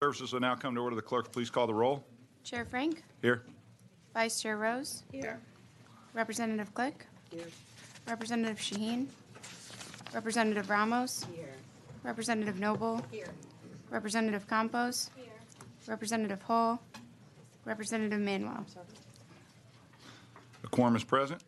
Services will now come to order. The clerk, please call the roll. Chair Frank, Here. Vice Chair Rose, Here. Representative Click, Here. Representative Shaheen, Representative Ramos, Here. Representative Noble, Here. Representative Campos, Representative Hull, Representative Manuel. The quorum is present.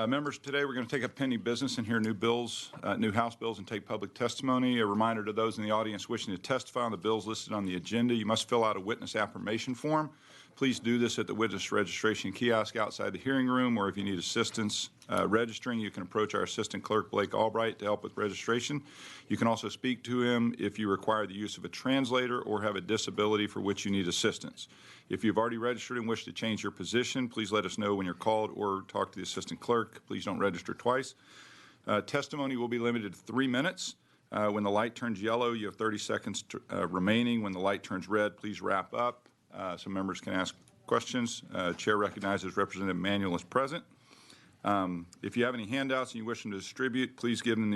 Members, today we're going to take up pending business and hear new bills, new House bills, and take public testimony. A reminder to those in the audience wishing to testify on the bills listed on the agenda, you must fill out a witness affirmation form. Please do this at the witness registration kiosk outside the hearing room, or if you need assistance registering, you can approach our Assistant Clerk, Blake Albright, to help with registration. You can also speak to him if you require the use of a translator or have a disability for which you need assistance. If you've already registered and wish to change your position, please let us know when you're called or talk to the Assistant Clerk. Please don't register twice. Testimony will be limited to 3 minutes. When the light turns yellow, you have 30 seconds remaining. When the light turns red, please wrap up so members can ask questions. Chair recognizes Representative Manuel is present. If you have any handouts and you wish them to distribute, please give them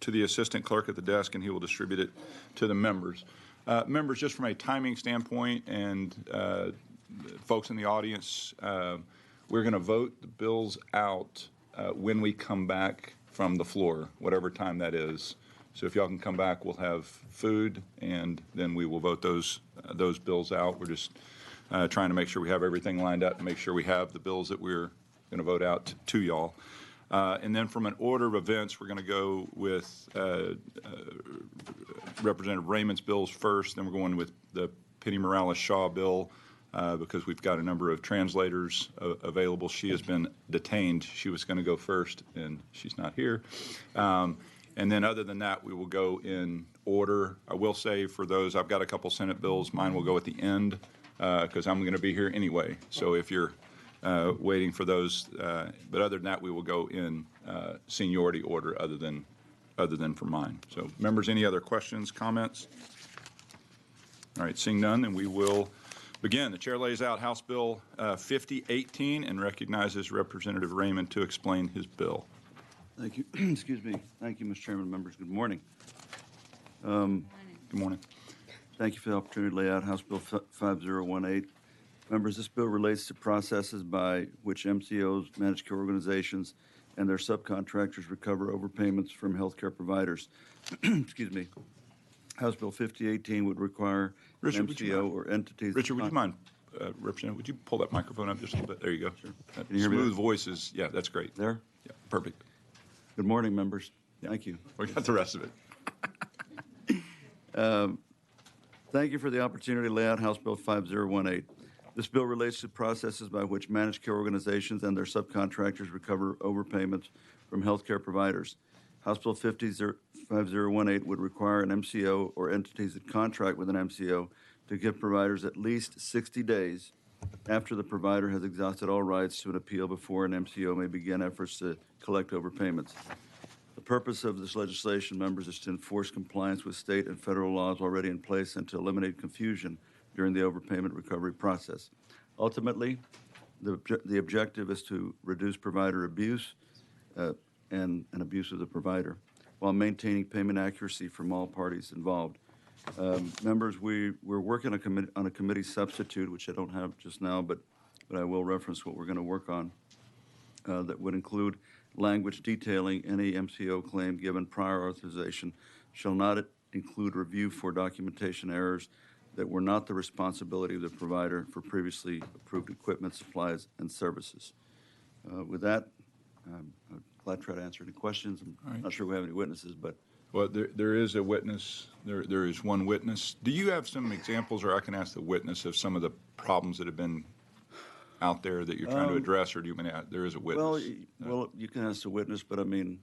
to the Assistant Clerk at the desk, and he will distribute it to the members. Members, just from a timing standpoint and folks in the audience, we're going to vote the bills out when we come back from the floor, whatever time that is. So if y'all can come back, we'll have food, and then we will vote those bills out. We're just trying to make sure we have everything lined up and make sure we have the bills that we're going to vote out to y'all. And then from an order of events, we're going to go with Representative Raymond's bills first. Then we're going with the Penny Morales-Shaw bill because we've got a number of translators available. She has been detained. She was going to go first, and she's not here. And then other than that, we will go in order. I will say for those, I've got a couple Senate bills. Mine will go at the end because I'm going to be here anyway. So if you're waiting for those, but other than that, we will go in seniority order other than for mine. So members, any other questions, comments? All right, seeing none, then we will begin. The chair lays out House Bill 5018 and recognizes Representative Raymond to explain his bill. Thank you. Excuse me. Thank you, Mr. Chairman. Members, good morning. Good morning. Thank you for the opportunity to lay out House Bill 5018. Members, this bill relates to processes by which MCOs, managed care organizations, and their subcontractors recover overpayments from healthcare providers. Excuse me. House Bill 5018 would require Richard, MCO or entities. Richard, would you mind, Representative, would you pull that microphone up just a little bit? There you go. Sure. That Can you hear me? smooth voices. Yeah, that's great. There? Yeah, perfect. Good morning, members. Thank you. We got the rest of it. Thank you for the opportunity to lay out House Bill 5018. This bill relates to processes by which managed care organizations and their subcontractors recover overpayments from healthcare providers. House Bill 5018 would require an MCO or entities that contract with an MCO to give providers at least 60 days after the provider has exhausted all rights to an appeal before an MCO may begin efforts to collect overpayments. The purpose of this legislation, members, is to enforce compliance with state and federal laws already in place and to eliminate confusion during the overpayment recovery process. Ultimately, the objective is to reduce provider abuse and abuse of the provider while maintaining payment accuracy from all parties involved. Members, we're working on a committee substitute, which I don't have just now, but I will reference what we're going to work on, that would include language detailing any MCO claim given prior authorization shall not include review for documentation errors that were not the responsibility of the provider for previously approved equipment, supplies, and services. With that, I'm glad to try to answer any questions. I'm not sure we have any witnesses, but Well, there is a witness. There is one witness. Do you have some examples, or I can ask the witness, of some of the problems that have been out there that you're trying to address, or do you mean there is a witness? Well, you can ask the witness, but I mean,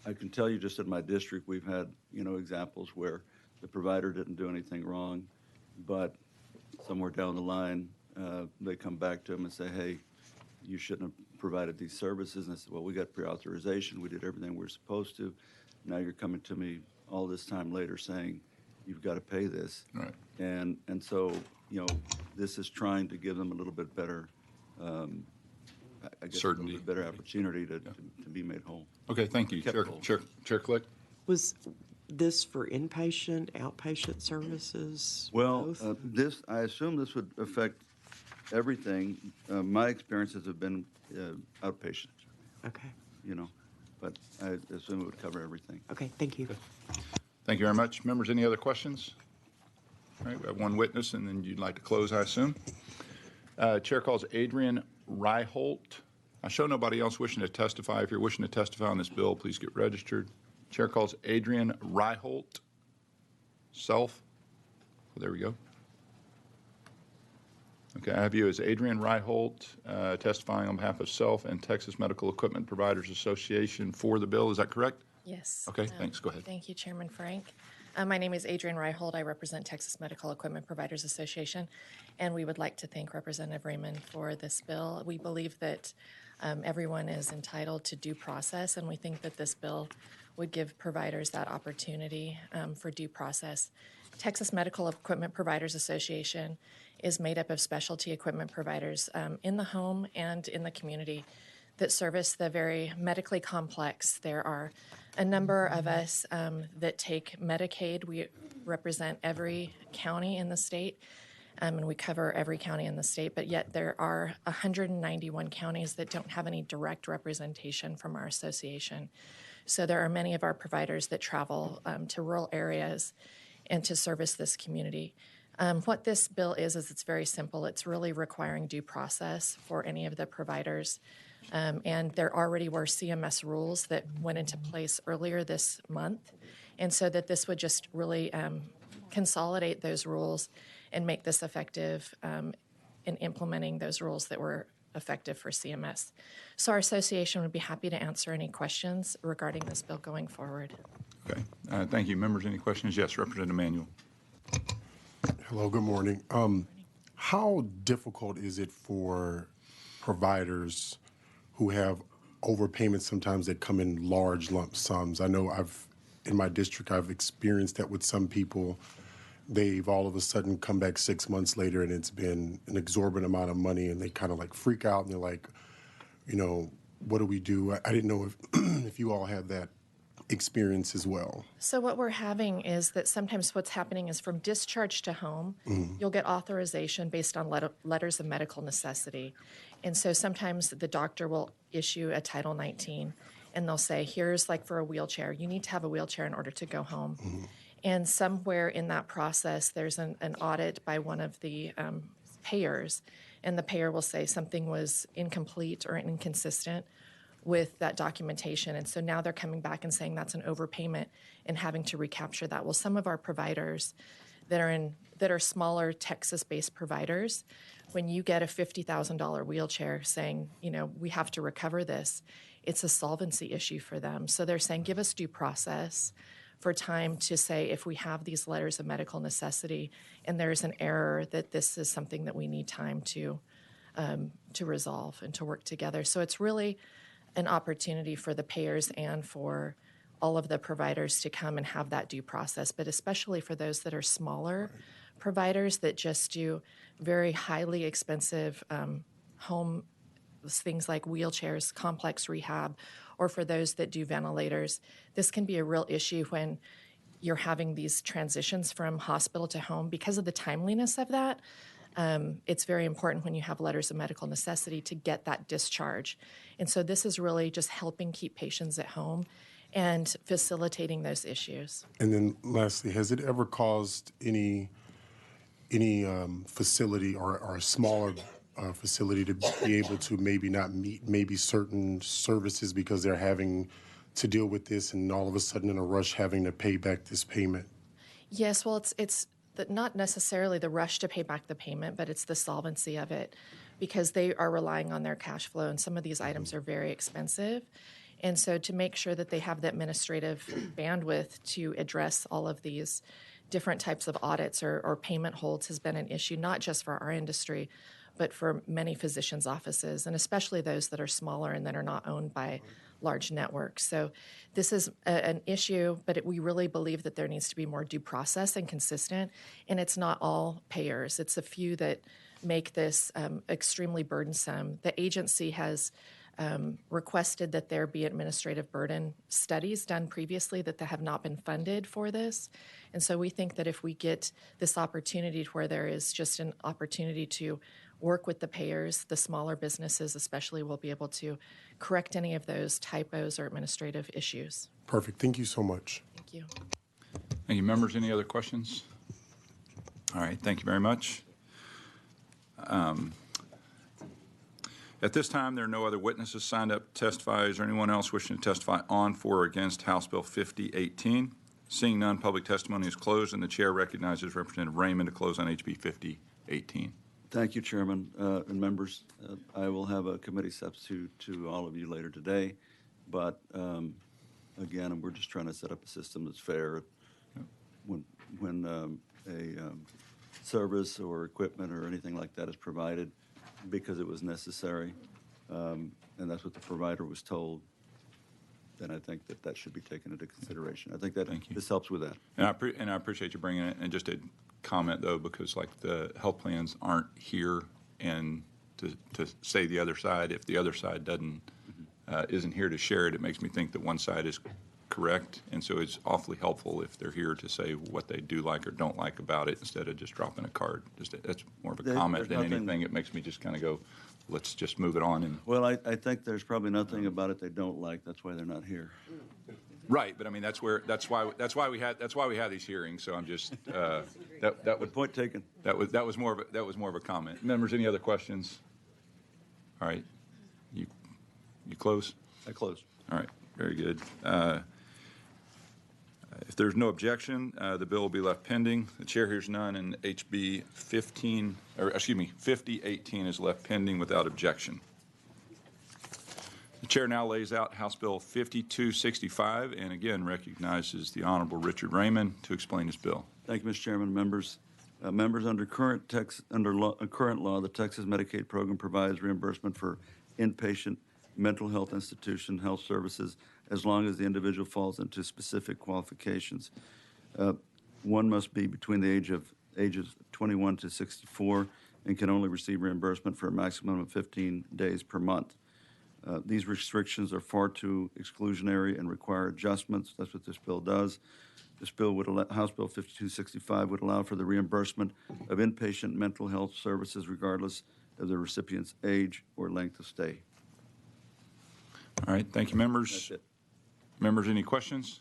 I can tell you just in my district, we've had, examples where the provider didn't do anything wrong, but somewhere down the line, they come back to him and say, hey, you shouldn't have provided these services. And I said, well, we got pre-authorization. We did everything we were supposed to. Now you're coming to me all this time later saying, you've got to pay this. Right. And so, this is trying to give them a little bit better, certainty, better opportunity to be made whole. Okay, thank you, Kept Chair. whole. Chair Click. Was this for inpatient, outpatient services? Well, both? I assume this would affect everything. My experiences have been outpatient, Okay. but I assume it would cover everything. Okay, thank you. Thank you very much. Members, any other questions? All right, we have one witness, and then you'd like to close, I assume. Chair calls Adrian Ryholt. I show nobody else wishing to testify. If you're wishing to testify on this bill, please get registered. Chair calls Adrian Ryholt. Self. Oh, there we go. Okay, I have you as Adrian Ryholt, testifying on behalf of Self and Texas Medical Equipment Providers Association for the bill. Is that correct? Yes. Okay, thanks. Go ahead. Thank you, Chairman Frank. My name is Adrienne Reihold. I represent Texas Medical Equipment Providers Association, and we would like to thank Representative Raymond for this bill. We believe that everyone is entitled to due process, and we think that this bill would give providers that opportunity for due process. Texas Medical Equipment Providers Association is made up of specialty equipment providers in the home and in the community that service the very medically complex. There are a number of us that take Medicaid. We represent every county in the state, and we cover every county in the state, but yet there are 191 counties that don't have any direct representation from our association. So there are many of our providers that travel to rural areas and to service this community. What this bill is it's very simple. It's really requiring due process for any of the providers. And there already were CMS rules that went into place earlier this month. And so that this would just really consolidate those rules and make this effective in implementing those rules that were effective for CMS. So our association would be happy to answer any questions regarding this bill going forward. Okay. Thank you. Members, any questions? Yes, Representative Manuel. Hello, good morning. How difficult is it for providers who have overpayments sometimes that come in large lump sums? I know in my district, I've experienced that with some people. They've all of a sudden come back 6 months later and it's been an exorbitant amount of money and they kind of like freak out and they're like, what do we do? I didn't know if, if you all had that experience as well. So what we're having is that sometimes what's happening is from discharge to home, you'll get authorization based on letters of medical necessity. And so sometimes the doctor will issue a Title 19 and they'll say, here's like for a wheelchair, you need to have a wheelchair in order to go home. And somewhere in that process, there's an audit by one of the payers, and the payer will say something was incomplete or inconsistent with that documentation. And so now they're coming back and saying that's an overpayment and having to recapture that. Well, some of our providers that are smaller Texas-based providers, when you get a $50,000 wheelchair saying, we have to recover this, it's a solvency issue for them. So they're saying, give us due process for time to say if we have these letters of medical necessity and there's an error, that this is something that we need time to resolve and to work together. So it's really an opportunity for the payers and for all of the providers to come and have that due process, but especially for those that are smaller providers that just do very highly expensive home things like wheelchairs, complex rehab, or for those that do ventilators. This can be a real issue when you're having these transitions from hospital to home because of the timeliness of that. It's very important when you have letters of medical necessity to get that discharge. And so this is really just helping keep patients at home and facilitating those issues. And then lastly, has it ever caused any facility or a smaller facility to be able to maybe not meet maybe certain services because they're having to deal with this and all of a sudden in a rush having to pay back this payment? Yes, well, it's not necessarily the rush to pay back the payment, but it's the solvency of it because they are relying on their cash flow, and some of these items are very expensive. And so to make sure that they have the administrative bandwidth to address all of these different types of audits or payment holds has been an issue, not just for our industry, but for many physicians' offices, and especially those that are smaller and that are not owned by large networks. So this is an issue, but we really believe that there needs to be more due process and consistent, and it's not all payers. It's a few that make this extremely burdensome. The agency has requested that there be administrative burden studies done previously that have not been funded for this. And so we think that if we get this opportunity to where there is just an opportunity to work with the payers, the smaller businesses especially will be able to correct any of those typos or administrative issues. Perfect. Thank you so much. Thank you. Thank you, members. Any other questions? All right, thank you very much. At this time, there are no other witnesses signed up to testify. Is there anyone else wishing to testify on, for, or against House Bill 5018? Seeing none, public testimony is closed, and the chair recognizes Representative Raymond to close on HB 5018. Thank you, Chairman and members. I will have a committee substitute to all of you later today, but again, we're just trying to set up a system that's fair. When a service or equipment or anything like that is provided because it was necessary, and that's what the provider was told, then I think that should be taken into consideration. I think that this helps with that. And I appreciate you bringing it. And just a comment, though, because like the health plans aren't here, and to say the other side, if the other side doesn't isn't here to share it, it makes me think that one side is correct. And so it's awfully helpful if they're here to say what they do like or don't like about it instead of just dropping a card. That's more of a comment than anything. It makes me just kind of go, let's just move it on. And well, I think there's probably nothing about it they don't like. That's why they're not here. right, but I mean that's why we have these hearings. So I'm just that would Point taken. that was more of a comment. Members, any other questions? All right, you close. I close. All right, very good. If there's no objection, the bill will be left pending. The chair hears none, and HB 5018 is left pending without objection. The chair now lays out House Bill 5265, and again recognizes the Honorable Richard Raymond to explain his bill. Thank you, Mr. Chairman. Members, under current law, the Texas Medicaid program provides reimbursement for inpatient mental health institution health services as long as the individual falls into specific qualifications. One must be between the ages 21 to 64 and can only receive reimbursement for a maximum of 15 days per month. These restrictions are far too exclusionary and require adjustments. That's what this bill does. This bill would allow, House Bill 5265 would allow for the reimbursement of inpatient mental health services regardless of the recipient's age or length of stay. All right, thank you, members. That's it. Members, any questions?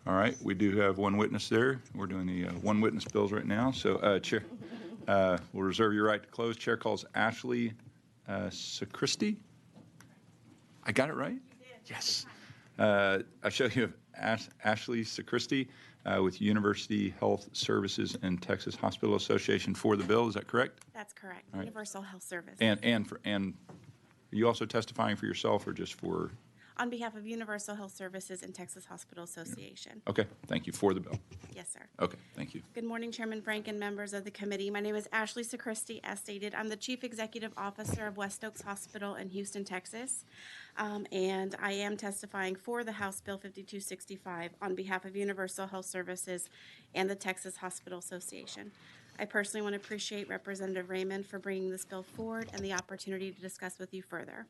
All right, we do have one witness there. We're doing the one witness bills right now. So, Chair, we'll reserve your right to close. Chair calls Ashley Sacristy. I got it right? Yes. I show you Ashley Sacristy with University Health Services and Texas Hospital Association for the bill. Is that correct? That's correct. All right. Universal Health Service. And are you also testifying for yourself or just for? On behalf of Universal Health Services and Texas Hospital Association. Okay, thank you. For the bill. Yes, sir. Okay, thank you. Good morning, Chairman Frank and members of the committee. My name is Ashley Sacristy. As stated, I'm the Chief Executive Officer of West Oaks Hospital in Houston, Texas. And I am testifying for the House Bill 5265 on behalf of Universal Health Services and the Texas Hospital Association. I personally want to appreciate Representative Raymond for bringing this bill forward and the opportunity to discuss with you further.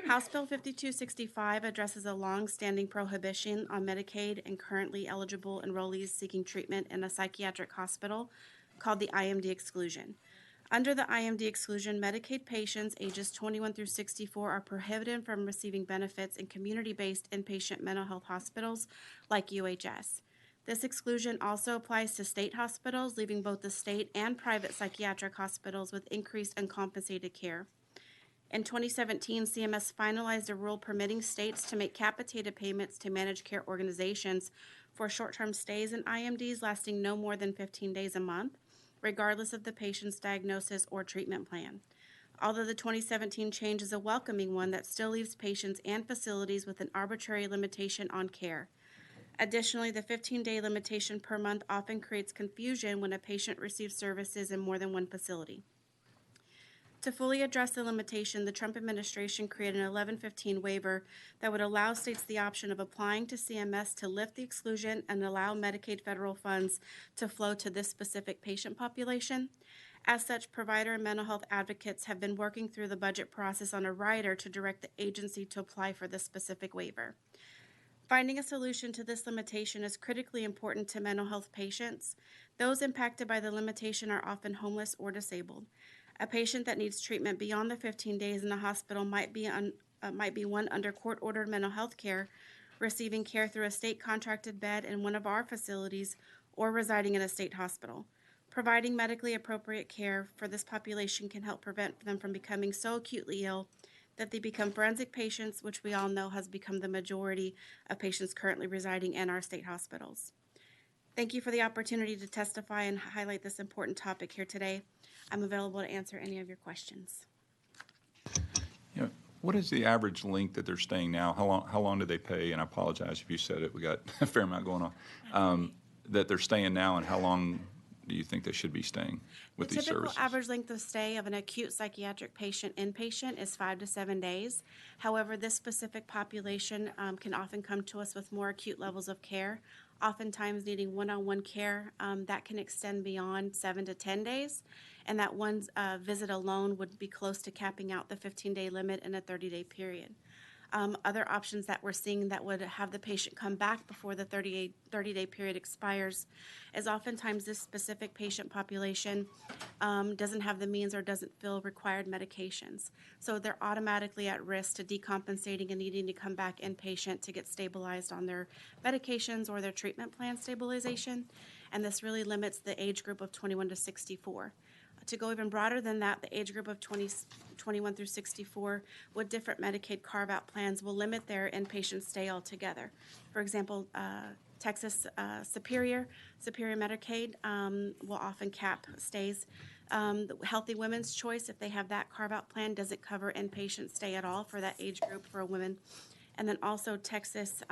House Bill 5265 addresses a long-standing prohibition on Medicaid and currently eligible enrollees seeking treatment in a psychiatric hospital called the IMD exclusion. Under the IMD exclusion, Medicaid patients ages 21 through 64 are prohibited from receiving benefits in community-based inpatient mental health hospitals like UHS. This exclusion also applies to state hospitals, leaving both the state and private psychiatric hospitals with increased uncompensated care. In 2017, CMS finalized a rule permitting states to make capitated payments to managed care organizations for short-term stays in IMDs lasting no more than 15 days a month, regardless of the patient's diagnosis or treatment plan. Although the 2017 change is a welcoming one, that still leaves patients and facilities with an arbitrary limitation on care. Additionally, the 15-day limitation per month often creates confusion when a patient receives services in more than one facility. To fully address the limitation, the Trump administration created an 1115 waiver that would allow states the option of applying to CMS to lift the exclusion and allow Medicaid federal funds to flow to this specific patient population. As such, provider and mental health advocates have been working through the budget process on a rider to direct the agency to apply for this specific waiver. Finding a solution to this limitation is critically important to mental health patients. Those impacted by the limitation are often homeless or disabled. A patient that needs treatment beyond the 15 days in the hospital might be one under court-ordered mental health care, receiving care through a state-contracted bed in one of our facilities, or residing in a state hospital. Providing medically appropriate care for this population can help prevent them from becoming so acutely ill that they become forensic patients, which we all know has become the majority of patients currently residing in our state hospitals. Thank you for the opportunity to testify and highlight this important topic here today. I'm available to answer any of your questions. You know, what is the average length that they're staying now? How long do they pay? And I apologize if you said it, we got a fair amount going on. That they're staying now, and how long do you think they should be staying with these services? The typical average length of stay of an acute psychiatric patient inpatient is 5 to 7 days. However, this specific population can often come to us with more acute levels of care, oftentimes needing one-on-one care that can extend beyond 7 to 10 days. And that one visit alone would be close to capping out the 15-day limit in a 30-day period. Other options that we're seeing that would have the patient come back before the 30-day period expires is oftentimes this specific patient population doesn't have the means or doesn't fill required medications. So they're automatically at risk to decompensating and needing to come back inpatient to get stabilized on their medications or their treatment plan stabilization. And this really limits the age group of 21 to 64. To go even broader than that, the age group of 21 through 64 with different Medicaid carve-out plans will limit their inpatient stay altogether. For example, Texas Superior Medicaid will often cap stays. The Healthy Women's Choice, if they have that carve-out plan, doesn't cover inpatient stay at all for that age group for a woman. And then also Texas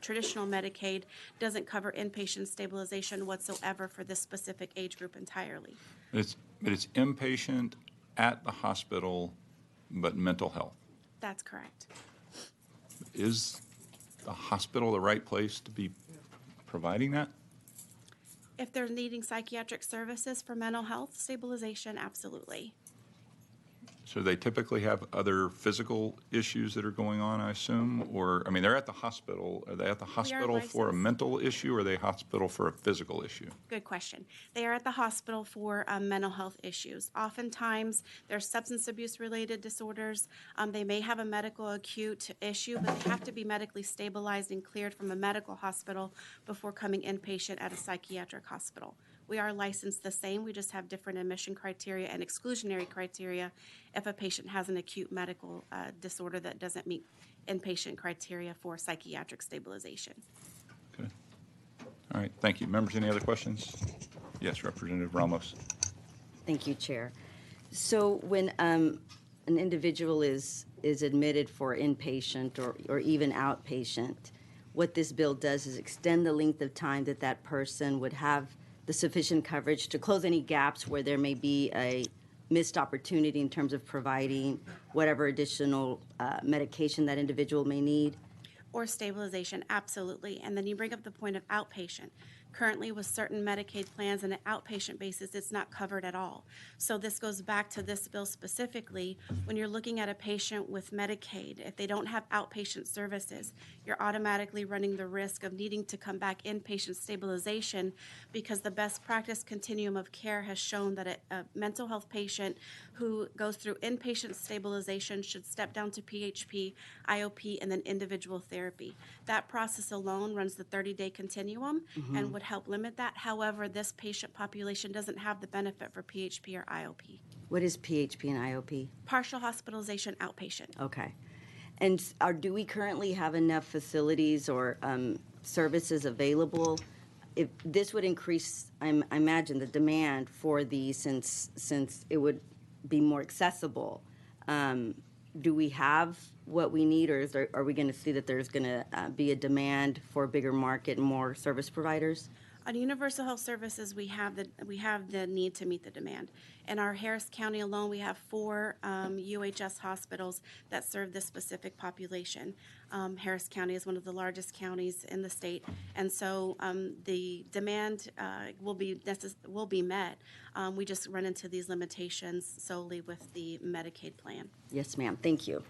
traditional Medicaid doesn't cover inpatient stabilization whatsoever for this specific age group entirely. But it's inpatient at the hospital, but mental health. That's correct. Is the hospital the right place to be providing that? If they're needing psychiatric services for mental health stabilization, absolutely. So they typically have other physical issues that are going on, I assume? Or, I mean, they're at the hospital. Are they at the hospital for a licensed. mental issue, or are they hospital for a physical issue? Good question. They are at the hospital for mental health issues. Oftentimes, there's substance abuse related disorders. They may have a medical acute issue, but they have to be medically stabilized and cleared from a medical hospital before coming inpatient at a psychiatric hospital. We are licensed the same. We just have different admission criteria and exclusionary criteria if a patient has an acute medical disorder that doesn't meet inpatient criteria for psychiatric stabilization. Okay. All right, thank you. Members, any other questions? Yes, Representative Ramos. Thank you, Chair. So when an individual is admitted for inpatient or even outpatient, what this bill does is extend the length of time that that person would have the sufficient coverage to close any gaps where there may be a missed opportunity in terms of providing whatever additional medication that individual may need. Or stabilization, absolutely. And then you bring up the point of outpatient. Currently, with certain Medicaid plans on an outpatient basis, it's not covered at all. So this goes back to this bill specifically. When you're looking at a patient with Medicaid, if they don't have outpatient services, you're automatically running the risk of needing to come back inpatient stabilization because the best practice continuum of care has shown that a mental health patient who goes through inpatient stabilization should step down to PHP, IOP, and then individual therapy. That process alone runs the 30-day continuum and would help limit that. However, this patient population doesn't have the benefit for PHP or IOP. What is PHP and IOP? Partial hospitalization outpatient. Okay. And do we currently have enough facilities or services available? If this would increase, I imagine, the demand for these since it would be more accessible. Do we have what we need, or are we going to see that there's going to be a demand for a bigger market and more service providers? On Universal Health Services, we have the need to meet the demand. In our Harris County alone, we have 4 UHS hospitals that serve this specific population. Harris County is one of the largest counties in the state, and so the demand will be met. We just run into these limitations solely with the Medicaid plan. Yes, ma'am. Thank you.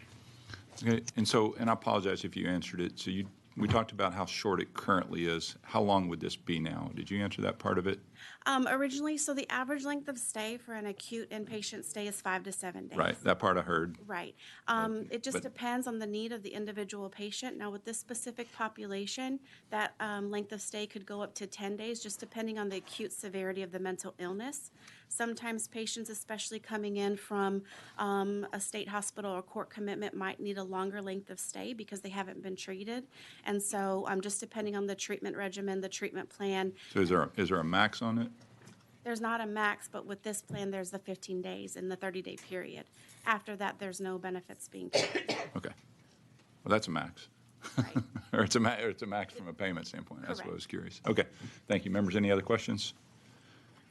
Okay, and I apologize if you answered it. So we talked about how short it currently is. How long would this be now? Did you answer that part of it? Originally, so the average length of stay for an acute inpatient stay is 5 to 7 days. Right, that part I heard. Right. It just depends on the need of the individual patient. Now, with this specific population, that length of stay could go up to 10 days, just depending on the acute severity of the mental illness. Sometimes patients, especially coming in from a state hospital or court commitment, might need a longer length of stay because they haven't been treated. And so just depending on the treatment regimen, the treatment plan, So is there a max on it? there's not a max, but with this plan, there's the 15 days in the 30-day period. After that, there's no benefits being paid. Okay. Well, that's a max. Right. Or it's a max from a payment standpoint. That's what I Correct. was curious. Okay, thank you. Members, any other questions?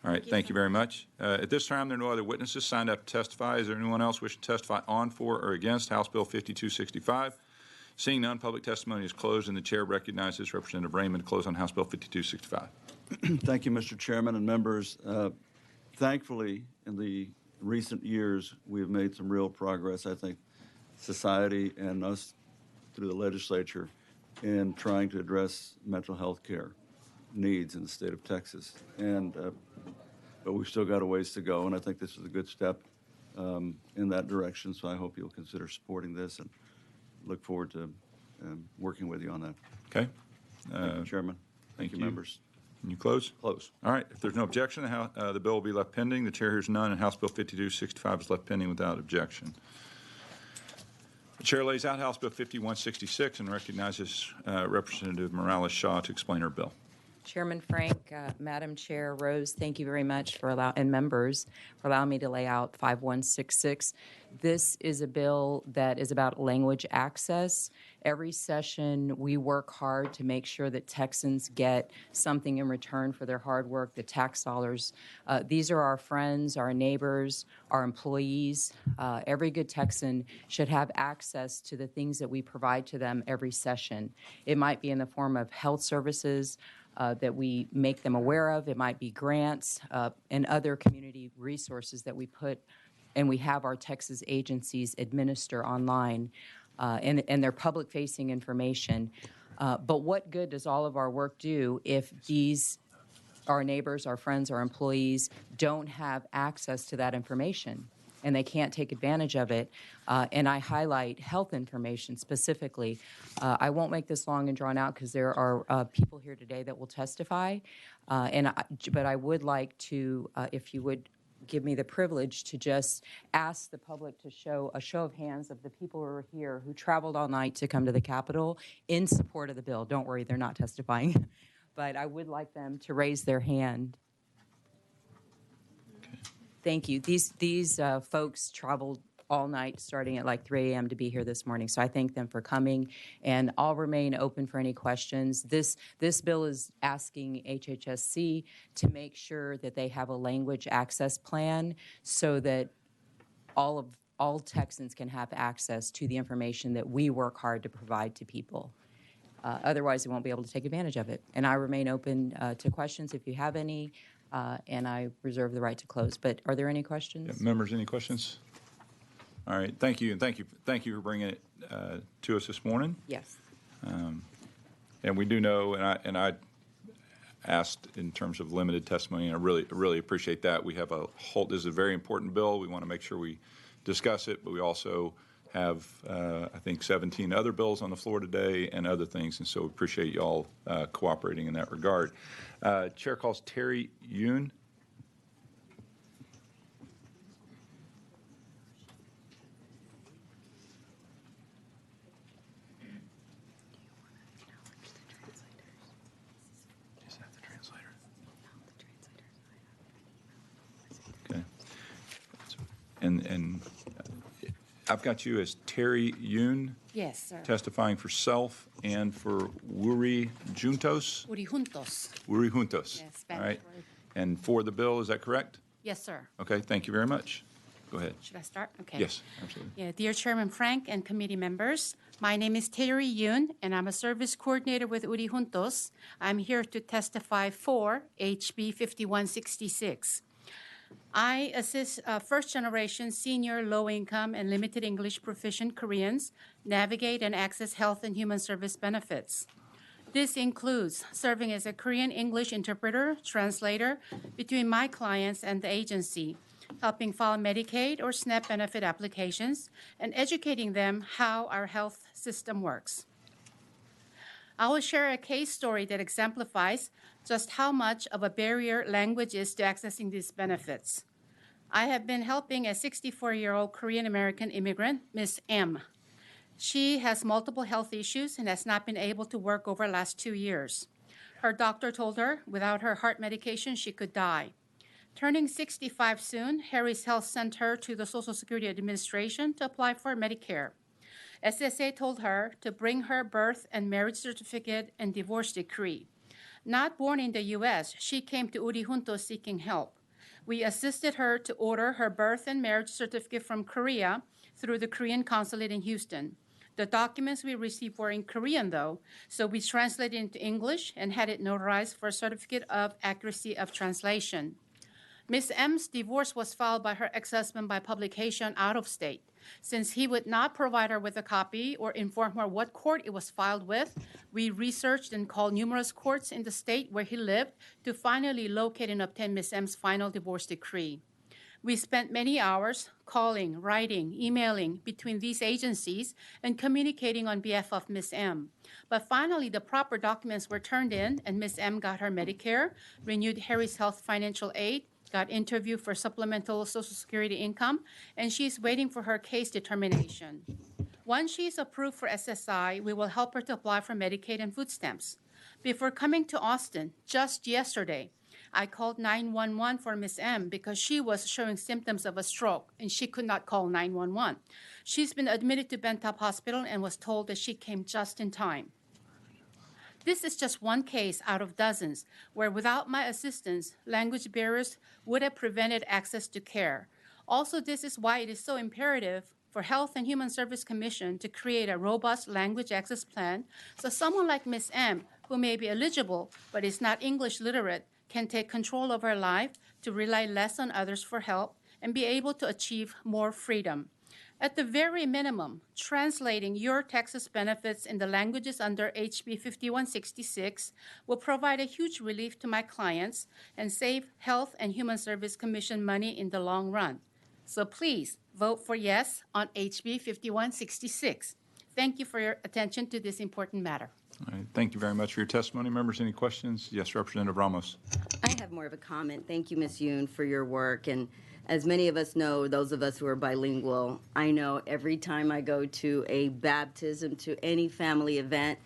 All right, thank you very much. At this time, there are no other witnesses signed up to testify. Is there anyone else wishing to testify on, for, or against House Bill 5265? Seeing none, public testimony is closed, and the chair recognizes Representative Raymond to close on House Bill 5265. Thank you, Mr. Chairman and members. Thankfully, in the recent years, we have made some real progress, I think, society and us through the legislature in trying to address mental health care needs in the state of Texas. But we've still got a ways to go, and I think this is a good step in that direction, so I hope you'll consider supporting this and look forward to working with you on that. Okay? Thank you, Chairman. thank Thank you, you. members. Can you close? Close. All right, if there's no objection, the bill will be left pending. The chair hears none, and House Bill 5265 is left pending without objection. The chair lays out House Bill 5166 and recognizes Representative Morales-Shaw to explain her bill. Chairman Frank, Madam Chair Rose, thank you very much and members for allowing me to lay out 5166. This is a bill that is about language access. Every session, we work hard to make sure that Texans get something in return for their hard work, the tax dollars. These are our friends, our neighbors, our employees. Every good Texan should have access to the things that we provide to them every session. It might be in the form of health services, that we make them aware of. It might be grants and other community resources that we put and we have our Texas agencies administer online, and they're public-facing information. But what good does all of our work do if our neighbors, our friends, our employees don't have access to that information? And they can't take advantage of it. And I highlight health information specifically. I won't make this long and drawn out because there are people here today that will testify. But I would like to, if you would give me the privilege to just ask the public to show a show of hands of the people who are here who traveled all night to come to the Capitol in support of the bill. Don't worry, they're not testifying. But I would like them to raise their hand. Thank you. These folks traveled all night starting at like 3 a.m. to be here this morning. So I thank them for coming, and I'll remain open for any questions. This bill is asking HHSC to make sure that they have a language access plan so that all Texans can have access to the information that we work hard to provide to people. Otherwise, they won't be able to take advantage of it. And I remain open to questions if you have any. And I reserve the right to close. But are there any questions? Yeah, members, any questions? All right, thank you, and thank you for bringing it to us this morning. Yes. And we do know, and I asked in terms of limited testimony, and I really appreciate that. We have this is a very important bill. We want to make sure we discuss it, but we also have, I think, 17 other bills on the floor today and other things, and so we appreciate you all cooperating in that regard. Chair calls Terry Yoon. Is that the translator? Okay. And I've got you as Terry Yoon. Yes, sir. Testifying for self and for Wuri Juntos? Uri juntos. Wuri Juntos. Yes, All Spanish right. word. And for the bill, is that correct? Yes, sir. Okay, thank you very much. Go ahead. Should I start? Okay. Yes, absolutely. Yeah, dear Chairman Frank and committee members, my name is Terry Yoon, and I'm a service coordinator with Uri Juntos. I'm here to testify for HB 5166. I assist first-generation senior, low-income, and limited English proficient Koreans navigate and access health and human service benefits. This includes serving as a Korean English interpreter, translator between my clients and the agency, helping file Medicaid or SNAP benefit applications, and educating them how our health system works. I will share a case story that exemplifies just how much of a barrier language is to accessing these benefits. I have been helping a 64-year-old Korean American immigrant, Ms. M. She has multiple health issues and has not been able to work over the last 2 years. Her doctor told her without her heart medication, she could die. Turning 65 soon, Harris Health sent her to the Social Security Administration to apply for Medicare. SSA told her to bring her birth and marriage certificate and divorce decree. Not born in the U.S., she came to Uri Juntos seeking help. We assisted her to order her birth and marriage certificate from Korea through the Korean consulate in Houston. The documents we received were in Korean, though, so we translated into English and had it notarized for a certificate of accuracy of translation. Ms. M's divorce was filed by her ex-husband by publication out of state. Since he would not provide her with a copy or inform her what court it was filed with, we researched and called numerous courts in the state where he lived to finally locate and obtain Ms. M's final divorce decree. We spent many hours calling, writing, emailing between these agencies and communicating on behalf of Ms. M. But finally, the proper documents were turned in, and Ms. M got her Medicare, renewed Harris Health financial aid, got interviewed for supplemental Social Security income, and she's waiting for her case determination. Once she's approved for SSI, we will help her to apply for Medicaid and food stamps. Before coming to Austin, just yesterday, I called 911 for Ms. M because she was showing symptoms of a stroke and she could not call 911. She's been admitted to Bentop Hospital and was told that she came just in time. This is just one case out of dozens where without my assistance, language barriers would have prevented access to care. Also, this is why it is so imperative for Health and Human Service Commission to create a robust language access plan so someone like Ms. M, who may be eligible but is not English literate, can take control of her life to rely less on others for help and be able to achieve more freedom. At the very minimum, translating your Texas benefits in the languages under HB 5166 will provide a huge relief to my clients and save Health and Human Service Commission money in the long run. So please vote for yes on HB 5166. Thank you for your attention to this important matter. All right, thank you very much for your testimony. Members, any questions? Yes, Representative Ramos. I have more of a comment. Thank you, Ms. Yoon, for your work. And as many of us know, those of us who are bilingual, I know every time I go to a baptism, to any family event,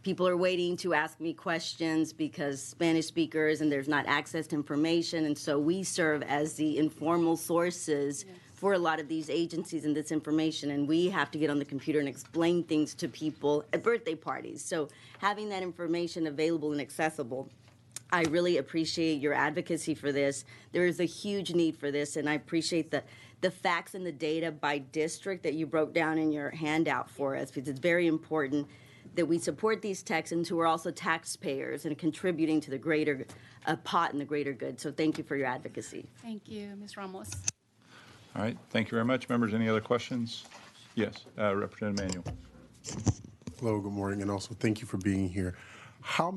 people are waiting to ask me questions because Spanish speakers and there's not access to information. And so we serve as the informal sources for a lot of these agencies and this information. And we have to get on the computer and explain things to people at birthday parties. So having that information available and accessible, I really appreciate your advocacy for this. There is a huge need for this, and I appreciate the facts and the data by district that you broke down in your handout for us, because it's very important that we support these Texans who are also taxpayers and contributing to the greater pot and the greater good. So thank you for your advocacy. Thank you, Ms. Ramos. All right, thank you very much. Members, any other questions? Yes, Representative Manuel. Hello, good morning, and also thank you for being here. How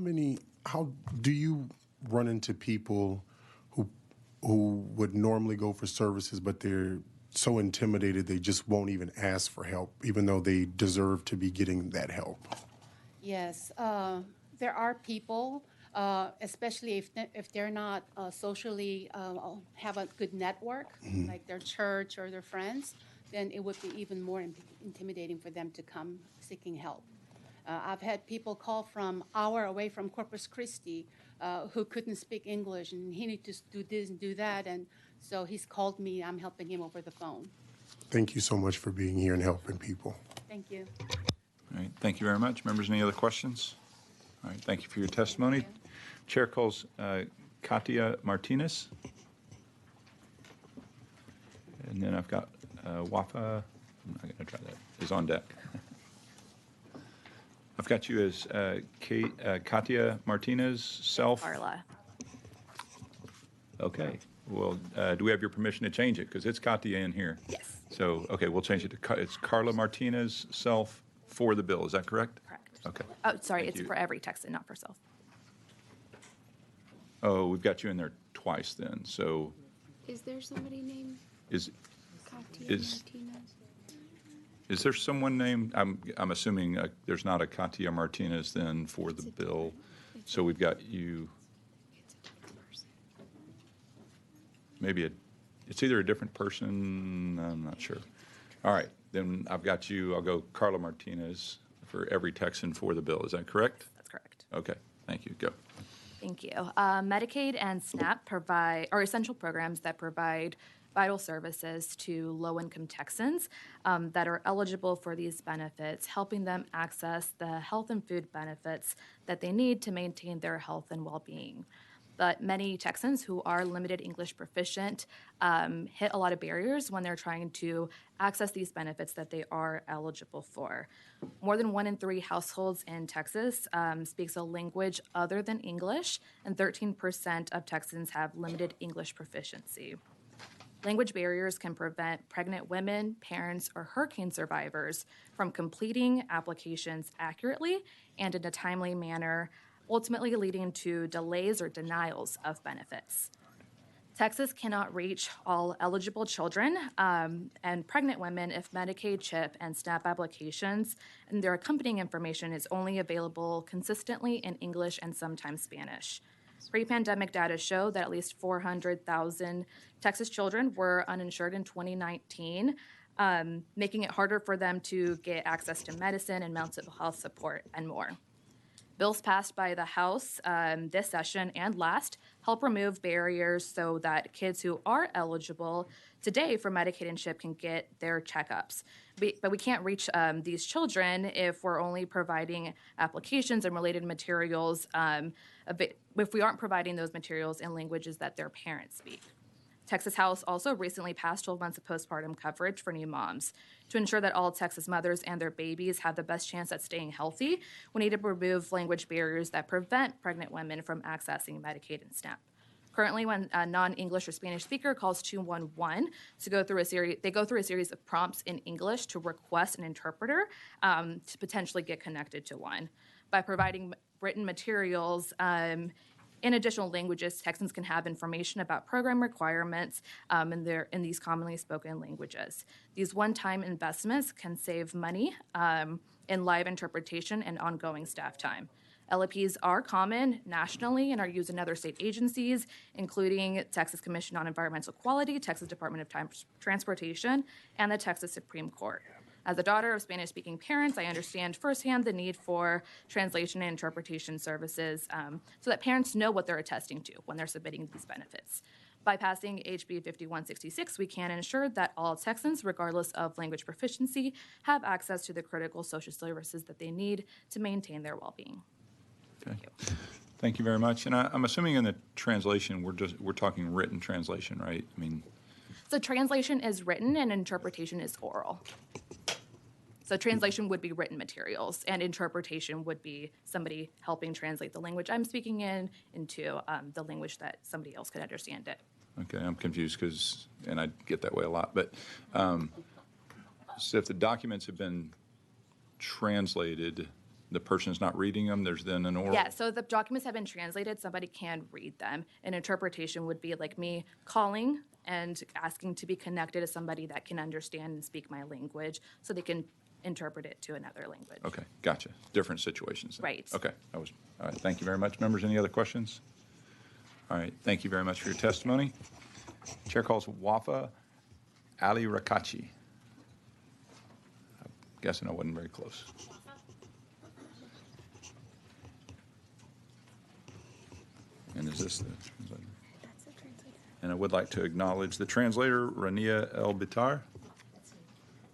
do you run into people who would normally go for services, but they're so intimidated they just won't even ask for help, even though they deserve to be getting that help? Yes, there are people, especially if they're not socially have a good network, like their church or their friends, then it would be even more intimidating for them to come seeking help. I've had people call from an hour away from Corpus Christi who couldn't speak English, and he needed to do this and do that, and so he's called me. I'm helping him over the phone. Thank you so much for being here and helping people. Thank you. All right, thank you very much. Members, any other questions? All right, thank you for your testimony. Chair calls Katia Martinez. And then I've got Wafa, I'm not going to try that, is on deck. I've got you as Katia Martinez, self. Carla. Okay. Well, do we have your permission to change it? Because it's Katia in here. Yes. So, okay, we'll change it to, it's Carla Martinez, self, for the bill. Is that correct? Correct. Okay. Oh, sorry, Thank it's you. for every Texan, not for self. Oh, we've got you in there twice then. So Is there somebody named is Katia Is- Martinez? is there someone named, I'm assuming there's not a Katia Martinez then for the bill. So we've got you, It's a different person. maybe it's either a different person, I'm not sure. All right, then I've got you, I'll go Carla Martinez for every Texan for the bill. Is that correct? That's correct. Okay, thank you. Go. Thank you. Medicaid and SNAP are essential programs that provide vital services to low-income Texans that are eligible for these benefits, helping them access the health and food benefits that they need to maintain their health and well-being. But many Texans who are limited English proficient hit a lot of barriers when they're trying to access these benefits that they are eligible for. More than 1 in 3 households in Texas speaks a language other than English, and 13% of Texans have limited English proficiency. Language barriers can prevent pregnant women, parents, or hurricane survivors from completing applications accurately and in a timely manner, ultimately leading to delays or denials of benefits. Texas cannot reach all eligible children and pregnant women if Medicaid, CHIP, and SNAP applications and their accompanying information is only available consistently in English and sometimes Spanish. Pre-pandemic data show that at least 400,000 Texas children were uninsured in 2019, making it harder for them to get access to medicine and mental health support and more. Bills passed by the House this session and last help remove barriers so that kids who are eligible today for Medicaid and CHIP can get their checkups. But we can't reach these children if we're only providing applications and related materials, if we aren't providing those materials in languages that their parents speak. Texas House also recently passed 12 months of postpartum coverage for new moms. To ensure that all Texas mothers and their babies have the best chance at staying healthy, we need to remove language barriers that prevent pregnant women from accessing Medicaid and SNAP. Currently, when a non-English or Spanish speaker calls 211 to go through a series of prompts in English to request an interpreter to potentially get connected to one. By providing written materials in additional languages, Texans can have information about program requirements in these commonly spoken languages. These one-time investments can save money in live interpretation and ongoing staff time. LEPs are common nationally and are used in other state agencies, including Texas Commission on Environmental Quality, Texas Department of Transportation, and the Texas Supreme Court. As a daughter of Spanish-speaking parents, I understand firsthand the need for translation and interpretation services so that parents know what they're attesting to when they're submitting these benefits. By passing HB 5166, we can ensure that all Texans, regardless of language proficiency, have access to the critical social services that they need to maintain their well-being. Okay. Thank you very much. And I'm assuming in the translation, we're talking written translation, right? I mean, So translation is written and interpretation is oral. So translation would be written materials, and interpretation would be somebody helping translate the language I'm speaking into the language that somebody else could understand it. okay, I'm confused and I get that way a lot, but so if the documents have been translated, the person's not reading them, there's then an oral? Yeah, so the documents have been translated, somebody can read them. An interpretation would be like me calling and asking to be connected to somebody that can understand and speak my language so they can interpret it to another language. Okay, gotcha. Different situations. Then. Right. Okay, all right, thank you very much. Members, any other questions? All right, thank you very much for your testimony. Chair calls Wafa Ali Rakachi. I'm guessing I wasn't very close. And is this the translator? That's the translator. And I would like to acknowledge the translator, Rania El Bitar.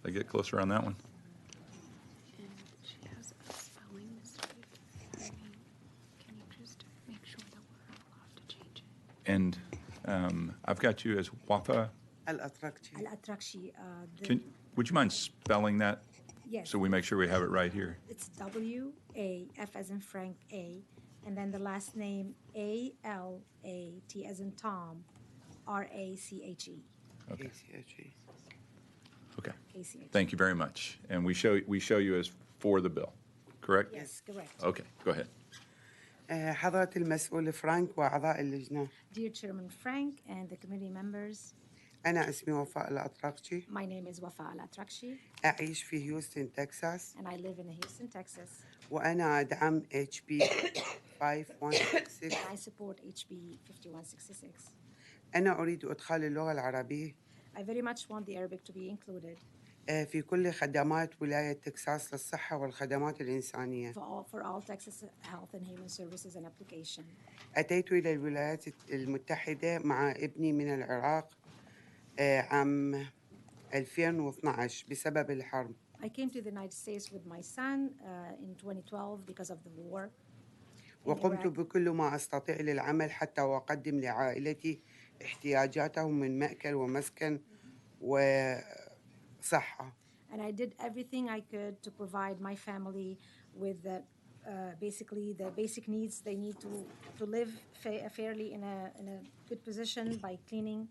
I get closer on that one. And I've got you as Wafa. Al-Atrakchi. Would you mind spelling that Yes. so we make sure we have it right here? It's W-A, F as in Frank, A, and then the last name A-L-A-T as in Tom, R-A-C-H-E. Okay. Okay. A-C-H-E. Thank you very much. And we show you as for the bill, correct? Yes, correct. Okay, go ahead. حضرة المسؤول فرانك وأعضاء اللجنة. Dear Chairman Frank and the committee members, أنا اسمي وفاء الأطرقشي. my name is Wafa Al-Atrakchi, أعيش في هيوستن تكساس. and I live in Houston, Texas. وأنا أدعم HB 5166. I support HB 5166. أنا أريد إدخال اللغة العربية I very much want the Arabic to be included في كل خدمات ولاية تكساس للصحة والخدمات الإنسانية. for all Texas health and human services and application. أتيت إلى الولايات المتحدة مع ابني من العراق عام 2012 بسبب الحرب. I came to the United States with my son in 2012 because of the war. in وقمت Iraq. بكل ما أستطيع للعمل حتى وأقدم لعائلتي احتياجاتهم من مأكل ومسكن وصحة. And I did everything I could to provide my family with basically the basic needs they need to live fairly in a good position by cleaning.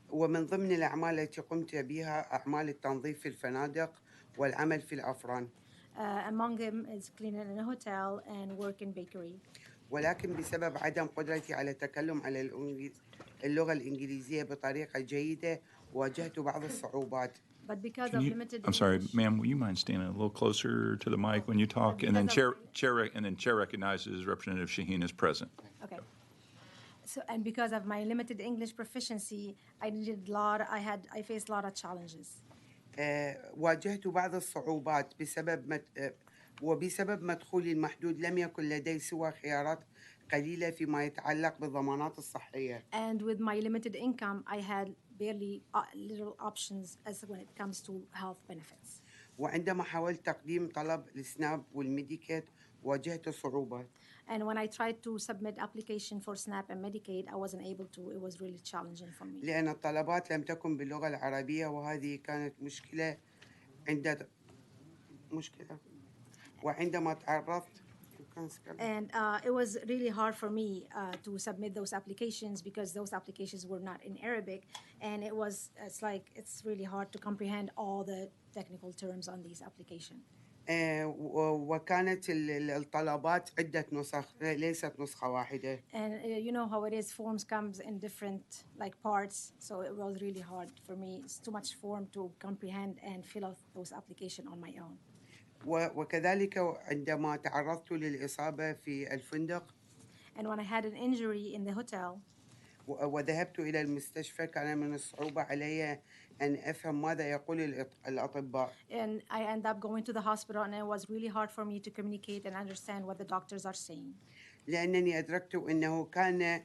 ومن ضمن الأعمال التي قمت بها أعمال التنظيف في الفنادق والعمل في الأفران. Among them is cleaning in a hotel and work in bakery. ولكن بسبب عدم قدرتي على التكلم على اللغة الإنجليزية بطريقة جيدة واجهت بعض الصعوبات. But because of limited I'm sorry, English- ma'am, will you mind standing a little closer to the mic when you talk? And then chair recognizes Representative Shaheen is present. Okay. So, and because of my limited English proficiency, I faced a lot of challenges. واجهت بعض الصعوبات وبسبب مدخولي المحدود لم يكن لدي سوى خيارات قليلة فيما يتعلق بالضمانات الصحية. And with my limited income, I had barely little options as when it comes to health benefits. وعندما حاولت تقديم طلب السناب والميديكيت واجهت صعوبة. And when I tried to submit application for SNAP and Medicaid, I wasn't able to. It was really challenging for me. لأن الطلبات لم تكن باللغة العربية وهذه كانت مشكلة وعندما تعرضت And it was really hard for me to submit those applications because those applications were not in Arabic, and it's really hard to comprehend all the technical terms on these applications. وكانت الطلبات عدة نسخ ليست نسخة واحدة. And you know how it is, forms comes in different parts, so it was really hard for me. It's too much form to comprehend and fill out those applications on my own. وكذلك عندما تعرضت للإصابة في الفندق. And when I had an injury in the hotel. وذهبت إلى المستشفى كان من الصعوبة علي أن أفهم ماذا يقول الأطباء. And I ended up going to the hospital, and it was really hard for me to communicate and understand what the doctors are saying. لأنني أدركت أنه كان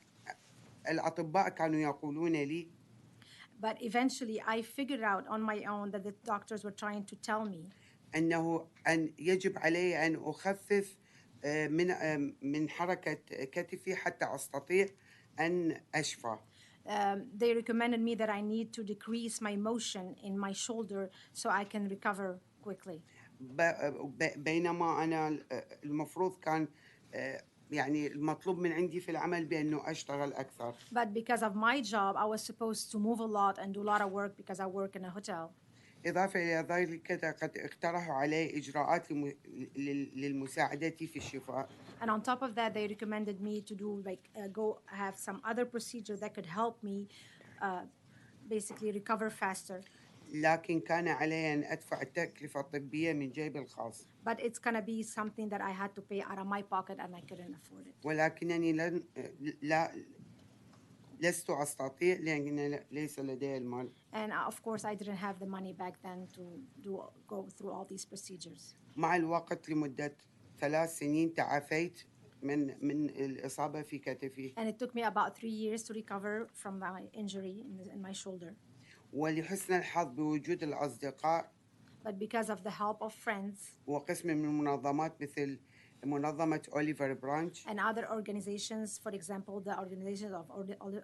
الأطباء كانوا يقولون لي. But eventually I figured out on my own that the doctors were trying to tell me أنه يجب علي أن أخفف من حركة كتفي حتى أستطيع أن أشفى. They recommended me that I need to decrease my motion in my shoulder so I can recover quickly. بينما أنا المفروض كان يعني المطلوب من عندي في العمل بأنه أشتغل أكثر. But because of my job, I was supposed to move a lot and do a lot of work because I work in a hotel. إضافة إلى ذلك قد اقترحوا علي إجراءات للمساعدة في الشفاء. And on top of that, they recommended me to do go have some other procedure that could help me basically recover faster. لكن كان علي أن أدفع التكلفة الطبية من جيبي الخاص. But it's gonna be something that I had to pay out of my pocket and I couldn't afford it. ولكنني لست أستطيع لأن ليس لدي المال. And of course, I didn't have the money back then to go through all these procedures. مع الوقت لمدة 3 سنين تعافيت من الإصابة في كتفي. And it took me about 3 years to recover from my injury in my shoulder. ولحسن الحظ بوجود الأصدقاء. But because of the help of friends. وقسم من المنظمات مثل منظمة أوليفر برانش and other organizations, for example, the organization of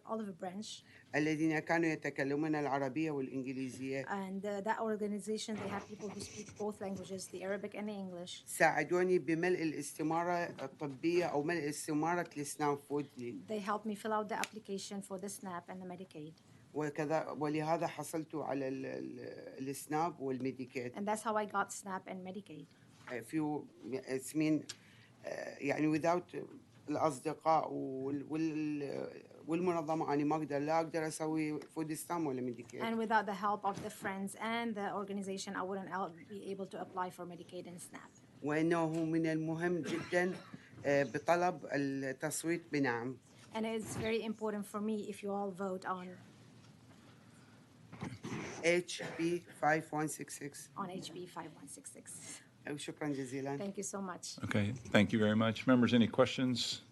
Oliver Branch. الذين كانوا يتكلمون العربية والإنجليزية And that organization, they have people who speak both languages, the Arabic and the English. ساعدوني بملء الاستمارة الطبية أو ملء استمارة السناب فود لي They helped me fill out the application for the SNAP and the Medicaid. وكذا ولهذا حصلت على السناب والميديكيد. And that's how I got SNAP and Medicaid. في اسمين يعني without الأصدقاء والمنظمة أنا لا أقدر أسوي فود ستام ولا ميديكيد. And without the help of the friends and the organization, I wouldn't be able to apply for Medicaid and SNAP. وإنه من المهم جدا بطلب التصويت بنعم. And it's very important for me if you all vote on HB 5166. on HB 5166. شكرا جزيلا. Thank you so much. Okay, thank you very much. Members, any questions?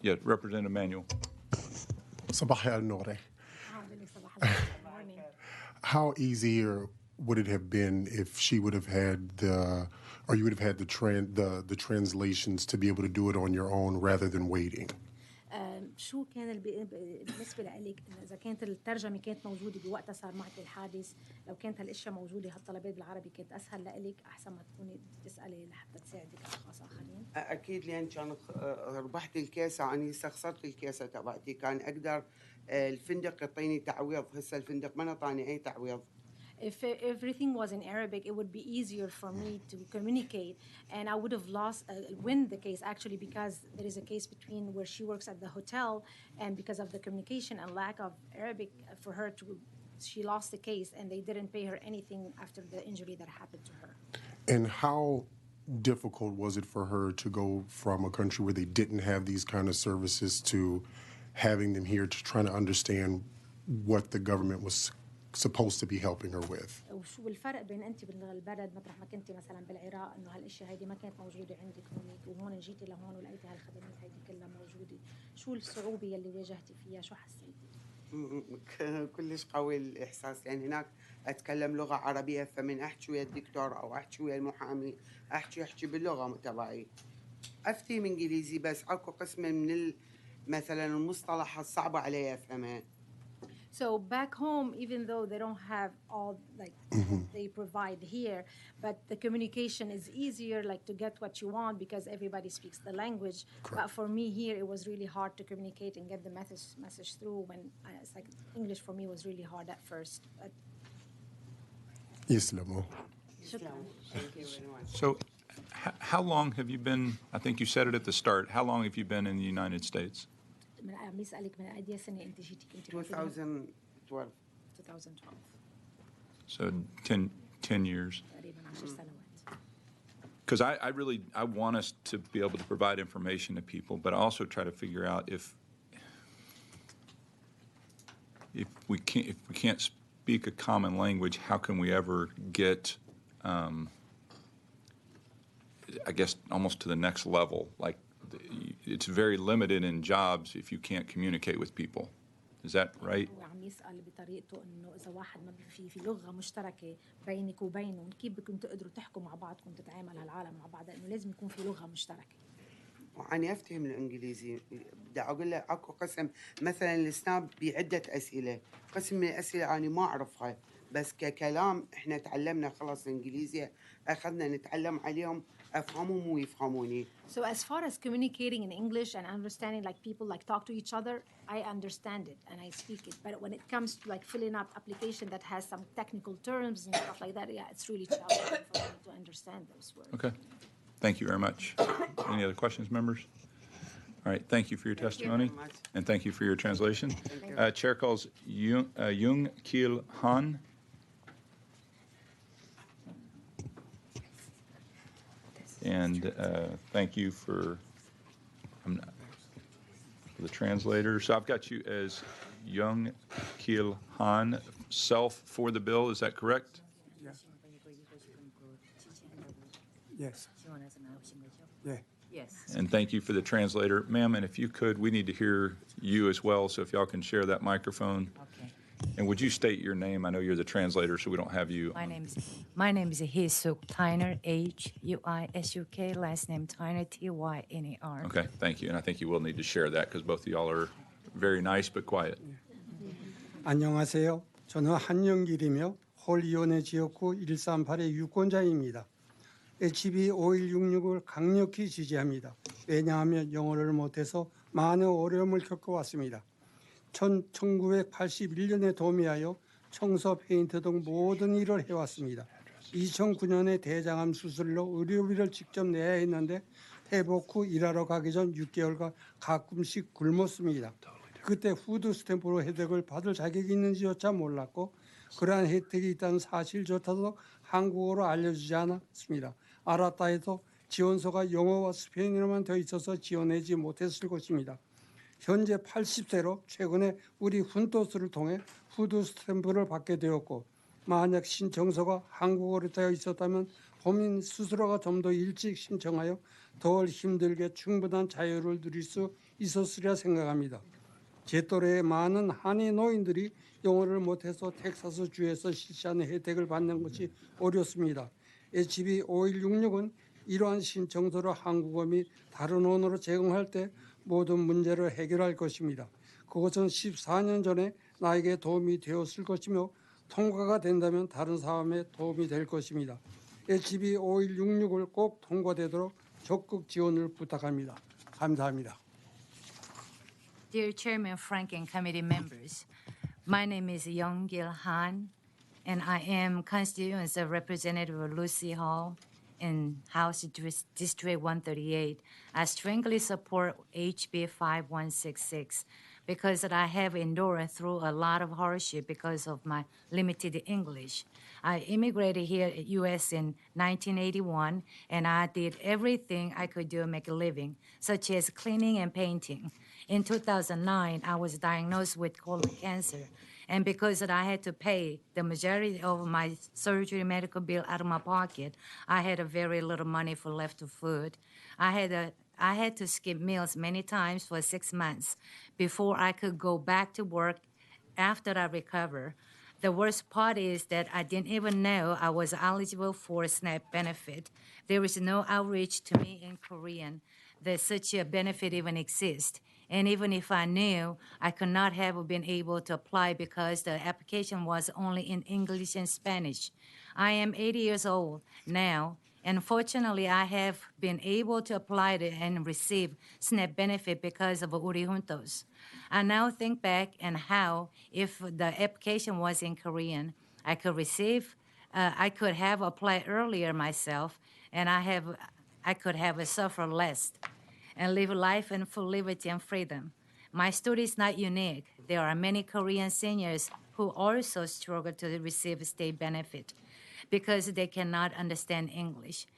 Yeah, Representative Manuel. صباح النور. Morning. How easier would it have been if she would have had or you would have had the translations to be able to do it on your own rather than waiting? شو كان بالنسبة لك إذا كانت الترجمة كانت موجودة بوقتها صار معك الحادث، لو كانت هالأشياء موجودة هالطلبات بالعربي كانت أسهل لك أحسن ما تكوني تسألي لحتى تساعدك أشخاص آخرين؟ أكيد لأن كان ربحت الكيسة أنا استخسرت الكيسة تبعتي كان أقدر الفندق يعطيني تعويض هسه الفندق ما نطاني أي تعويض. If everything was in Arabic, it would be easier for me to communicate, and I would have win the case actually because there is a case between where she works at the hotel, and because of the communication and lack of Arabic for her she lost the case, and they didn't pay her anything after the injury that happened to her. And how difficult was it for her to go from a country where they didn't have these kind of services to having them here to trying to understand what the government was supposed to be helping her with? وشو الفرق بين انت بالبلد مطرح ما كنتي مثلا بالعراق انه هالاشياء هيدي ما كانت موجوده عندك هونيك وهون جيتي لهون ولقيتي هالخدمات هيدي كلها موجوده، شو الصعوبه يلي واجهتي فيها، شو حسيتي؟ كلش قوي الإحساس لأن هناك أتكلم لغة عربية فمن أحكي ويا الدكتور أو أحكي ويا المحامي أحكي باللغة تبعي. أفتهم إنجليزي بس أكو قسم من مثلا المصطلحات صعبة علي أفهمها. So back home, even though they don't have all like they provide here, but the communication is easier, like to get what you want because everybody speaks the language. Correct. But for me here, it was really hard to communicate and get the message through. When it's like English for me was really hard at first. But Islamo. Thank you very much. So how long have you been, I think you said it at the start, how long have you been in the United States? عم يسألك من أي سنة أنت جيتي كنتي 2012. 2012 So 10 years. تقريبا 10 سنوات. Because I want us to be able to provide information to people, but I also try to figure out if we can't speak a common language, how can we ever get, I guess, almost to the next level? Like, it's very limited in jobs if you can't communicate with people. Is that right? وعم يسأل بطريقته إنه إذا واحد ما في لغة مشتركة بينك وبينه كيف بدكم تقدروا تحكوا مع بعضكم تتعامل هالعالم مع بعض لأنه لازم يكون في لغة مشتركة. وأنا أفتهم الإنجليزي بدي أقول لك أكو قسم مثلا السناب بعدة أسئلة قسم من الأسئلة أنا ما أعرفها بس ككلام إحنا تعلمنا خلاص الإنجليزية أخذنا نتعلم عليهم أفهمهم ويفهموني. So as far as communicating in English and understanding like people like talk to each other, I understand it and I speak it. But when it comes to like filling out application that has some technical terms and stuff like that, yeah, it's really challenging for me to understand those words. Okay. Thank you very much. Any other questions, members? All right. Thank you for your testimony. very much. And thank you for your translation. Chair calls Jung Kil Han. And thank you for the translator. So I've got you as Jung Kil Han, self for the bill. Is that correct? Yes. Yes. Yeah. Yes. And thank you for the translator. Ma'am, and if you could, we need to hear you as well. So if y'all can share that microphone. Okay. And would you state your name? I know you're the translator, so we don't have you. My name is Hisuk Tyner, Huisuk, last name Tyner, Tyner. Okay, thank you. And I think you will need to share that because both of y'all are very nice but quiet. 안녕하세요. 저는 한영길이며 홀이온의 지역구 138의 유권자입니다. HB 5166을 강력히 지지합니다. 왜냐하면 영어를 못해서 많은 어려움을 겪어왔습니다. 1981년에 도미하여 청소, 페인트 등 모든 일을 해왔습니다. 2009년에 대장암 수술로 의료비를 직접 내야 했는데 회복 후 일하러 가기 전 6개월간 가끔씩 굶었습니다. 그때 푸드 스탬프로 혜택을 받을 자격이 있는지조차 몰랐고 그러한 혜택이 있다는 사실조차도 한국어로 알려주지 않았습니다. 알았다 해도 지원서가 영어와 스페인어만 더 있어서 지원하지 못했을 것입니다. 현재 80세로 최근에 우리 훈토스를 통해 푸드 스탬프를 받게 되었고 만약 신청서가 한국어로 되어 있었다면 본인 스스로가 좀 더 일찍 신청하여 덜 힘들게 충분한 자유를 누릴 수 있었으리라 생각합니다. 제 또래의 많은 한인 노인들이 영어를 못해서 텍사스 주에서 실시하는 혜택을 받는 것이 어렵습니다. HB 5166은 이러한 신청서를 한국어 및 다른 언어로 제공할 때 모든 문제를 해결할 것입니다. 그것은 14년 전에 나에게 도움이 되었을 것이며 통과가 된다면 다른 사람에 도움이 될 것입니다. HB 5166을 꼭 통과되도록 적극 지원을 부탁합니다. 감사합니다. Dear Chairman Frank and committee members, my name is Young-Gil Han, and I am constituent representative of Lucy Hall in House District 138. I strongly support HB 5166 because I have endured through a lot of hardship because of my limited English. I immigrated here at U.S. in 1981, and I did everything I could do to make a living, such as cleaning and painting. In 2009, I was diagnosed with colon cancer, and because I had to pay the majority of my surgery medical bill out of my pocket, I had a very little money for left of food. I had to skip meals many times for 6 months before I could go back to work after I recovered. The worst part is that I didn't even know I was eligible for a SNAP benefit. There was no outreach to me in Korean that such a benefit even exists. And even if I knew, I could not have been able to apply because the application was only in English and Spanish. I am 80 years old now, and fortunately, I have been able to apply and receive SNAP benefit because of Uri Juntos. I now think back and how, if the application was in Korean, I could have applied earlier myself, and I could have suffered less and live life in full liberty and freedom. My story is not unique. There are many Korean seniors who also struggle to receive state benefit because they cannot understand English.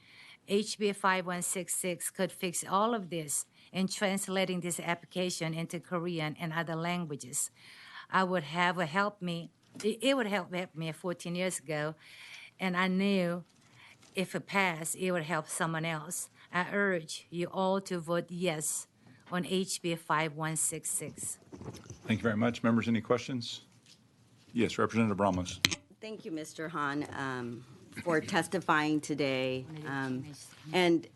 HB 5166 could fix all of this in translating this application into Korean and other languages. It would have helped me 14 years ago, and I knew if it passed, it would help someone else. I urge you all to vote yes on HB 5166. Thank you very much. Members, any questions? Yes, Representative Ramos. Thank you, Mr. Han, for testifying today, and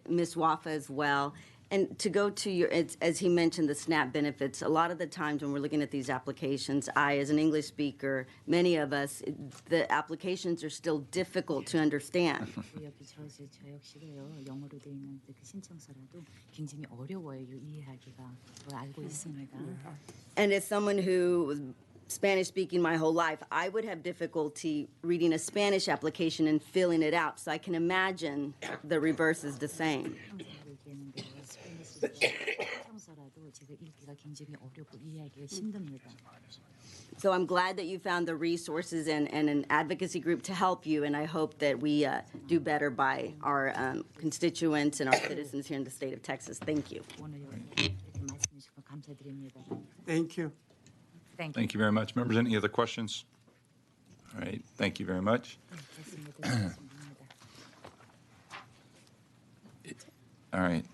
Ms. Wafa as well. And to go to your, as he mentioned, the SNAP benefits, a lot of the times when we're looking at these applications, I, as an English speaker, many of us, the applications are still difficult to understand. And as someone who was Spanish speaking my whole life, I would have difficulty reading a Spanish application and filling it out. So I can imagine the reverse is the same. So I'm glad that you found the resources and an advocacy group to help you, and I hope that we do better by our constituents and our citizens here in the state of Texas. Thank you. Thank you. Thank you very much. Members, any other questions? All right, thank you very much. All right.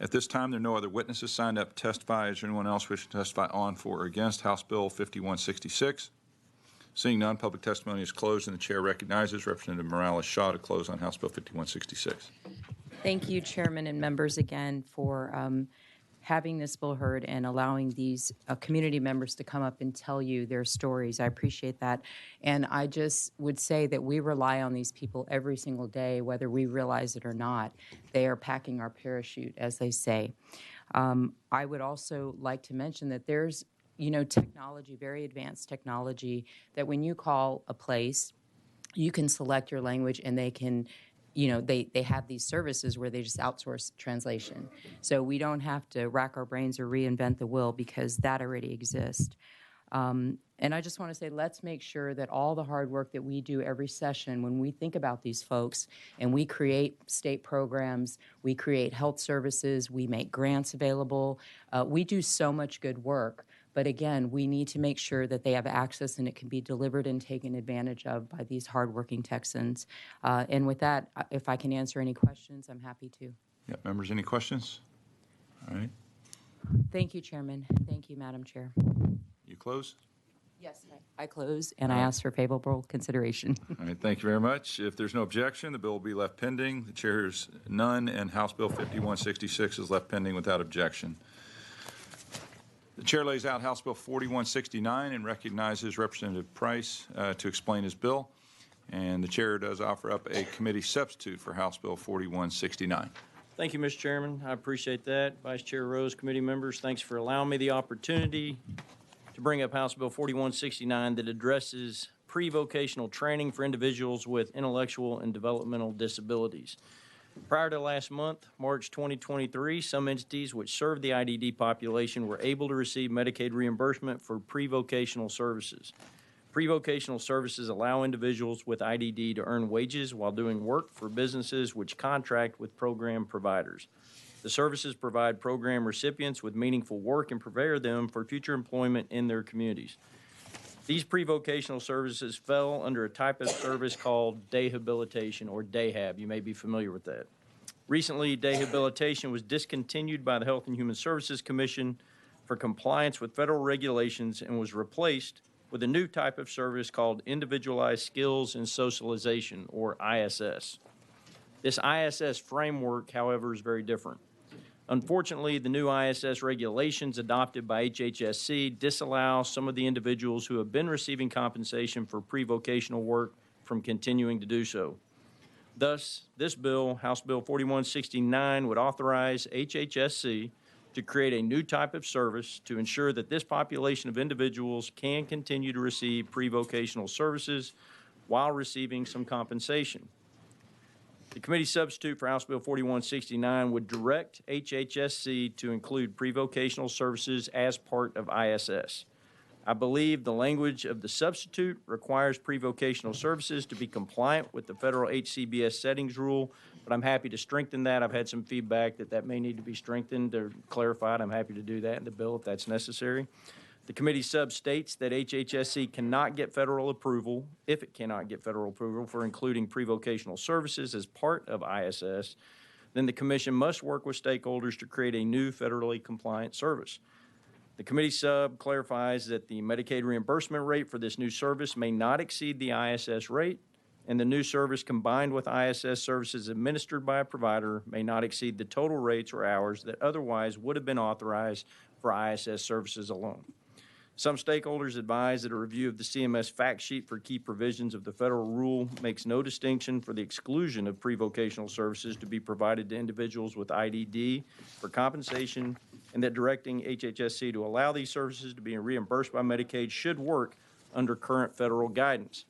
At this time, there are no other witnesses signed up to testify. Is there anyone else wishing to testify on, for, or against House Bill 5166? Seeing none, public testimony is closed, and the chair recognizes Representative Morales-Shaw to close on House Bill 5166. Thank you, Chairman and members, again for having this bill heard and allowing these community members to come up and tell you their stories. I appreciate that. And I just would say that we rely on these people every single day, whether we realize it or not. They are packing our parachute, as they say. I would also like to mention that there's, technology, very advanced technology, that when you call a place, you can select your language and they can they have these services where they just outsource translation. So we don't have to rack our brains or reinvent the wheel because that already exists. And I just want to say, let's make sure that all the hard work that we do every session when we think about these folks and we create state programs, we create health services, we make grants available, we do so much good work. But again, we need to make sure that they have access and it can be delivered and taken advantage of by these hardworking Texans. And with that, if I can answer any questions, I'm happy to. Yeah, members, any questions? All right. Thank you, Chairman. Thank you, Madam Chair. You close? Yes, I close, and I ask for favorable consideration. All right, thank you very much. If there's no objection, the bill will be left pending. The chair hears none, and House Bill 5166 is left pending without objection. The chair lays out House Bill 4169 and recognizes Representative Price to explain his bill. And the chair does offer up a committee substitute for House Bill 4169. Thank you, Mr. Chairman. I appreciate that. Vice Chair Rose, committee members, thanks for allowing me the opportunity to bring up House Bill 4169 that addresses pre-vocational training for individuals with intellectual and developmental disabilities. Prior to last month, March 2023, some entities which serve the IDD population were able to receive Medicaid reimbursement for pre-vocational services. Pre-vocational services allow individuals with IDD to earn wages while doing work for businesses which contract with program providers. The services provide program recipients with meaningful work and prepare them for future employment in their communities. These pre-vocational services fell under a type of service called dehabilitation, or DAHAB. You may be familiar with that. Recently, dehabilitation was discontinued by the Health and Human Services Commission for compliance with federal regulations and was replaced with a new type of service called Individualized Skills and Socialization, or ISS. This ISS framework, however, is very different. Unfortunately, the new ISS regulations adopted by HHSC disallow some of the individuals who have been receiving compensation for pre-vocational work from continuing to do so. Thus, this bill, House Bill 4169, would authorize HHSC to create a new type of service to ensure that this population of individuals can continue to receive pre-vocational services while receiving some compensation. The committee substitute for House Bill 4169 would direct HHSC to include pre-vocational services as part of ISS. I believe the language of the substitute requires pre-vocational services to be compliant with the federal HCBS settings rule, but I'm happy to strengthen that. I've had some feedback that may need to be strengthened or clarified. I'm happy to do that in the bill if that's necessary. The committee sub states that HHSC cannot get federal approval, if it cannot get federal approval for including pre-vocational services as part of ISS, then the commission must work with stakeholders to create a new federally compliant service. The committee sub clarifies that the Medicaid reimbursement rate for this new service may not exceed the ISS rate, and the new service combined with ISS services administered by a provider may not exceed the total rates or hours that otherwise would have been authorized for ISS services alone. Some stakeholders advise that a review of the CMS fact sheet for key provisions of the federal rule makes no distinction for the exclusion of pre-vocational services to be provided to individuals with IDD for compensation, and that directing HHSC to allow these services to be reimbursed by Medicaid should work under current federal guidance.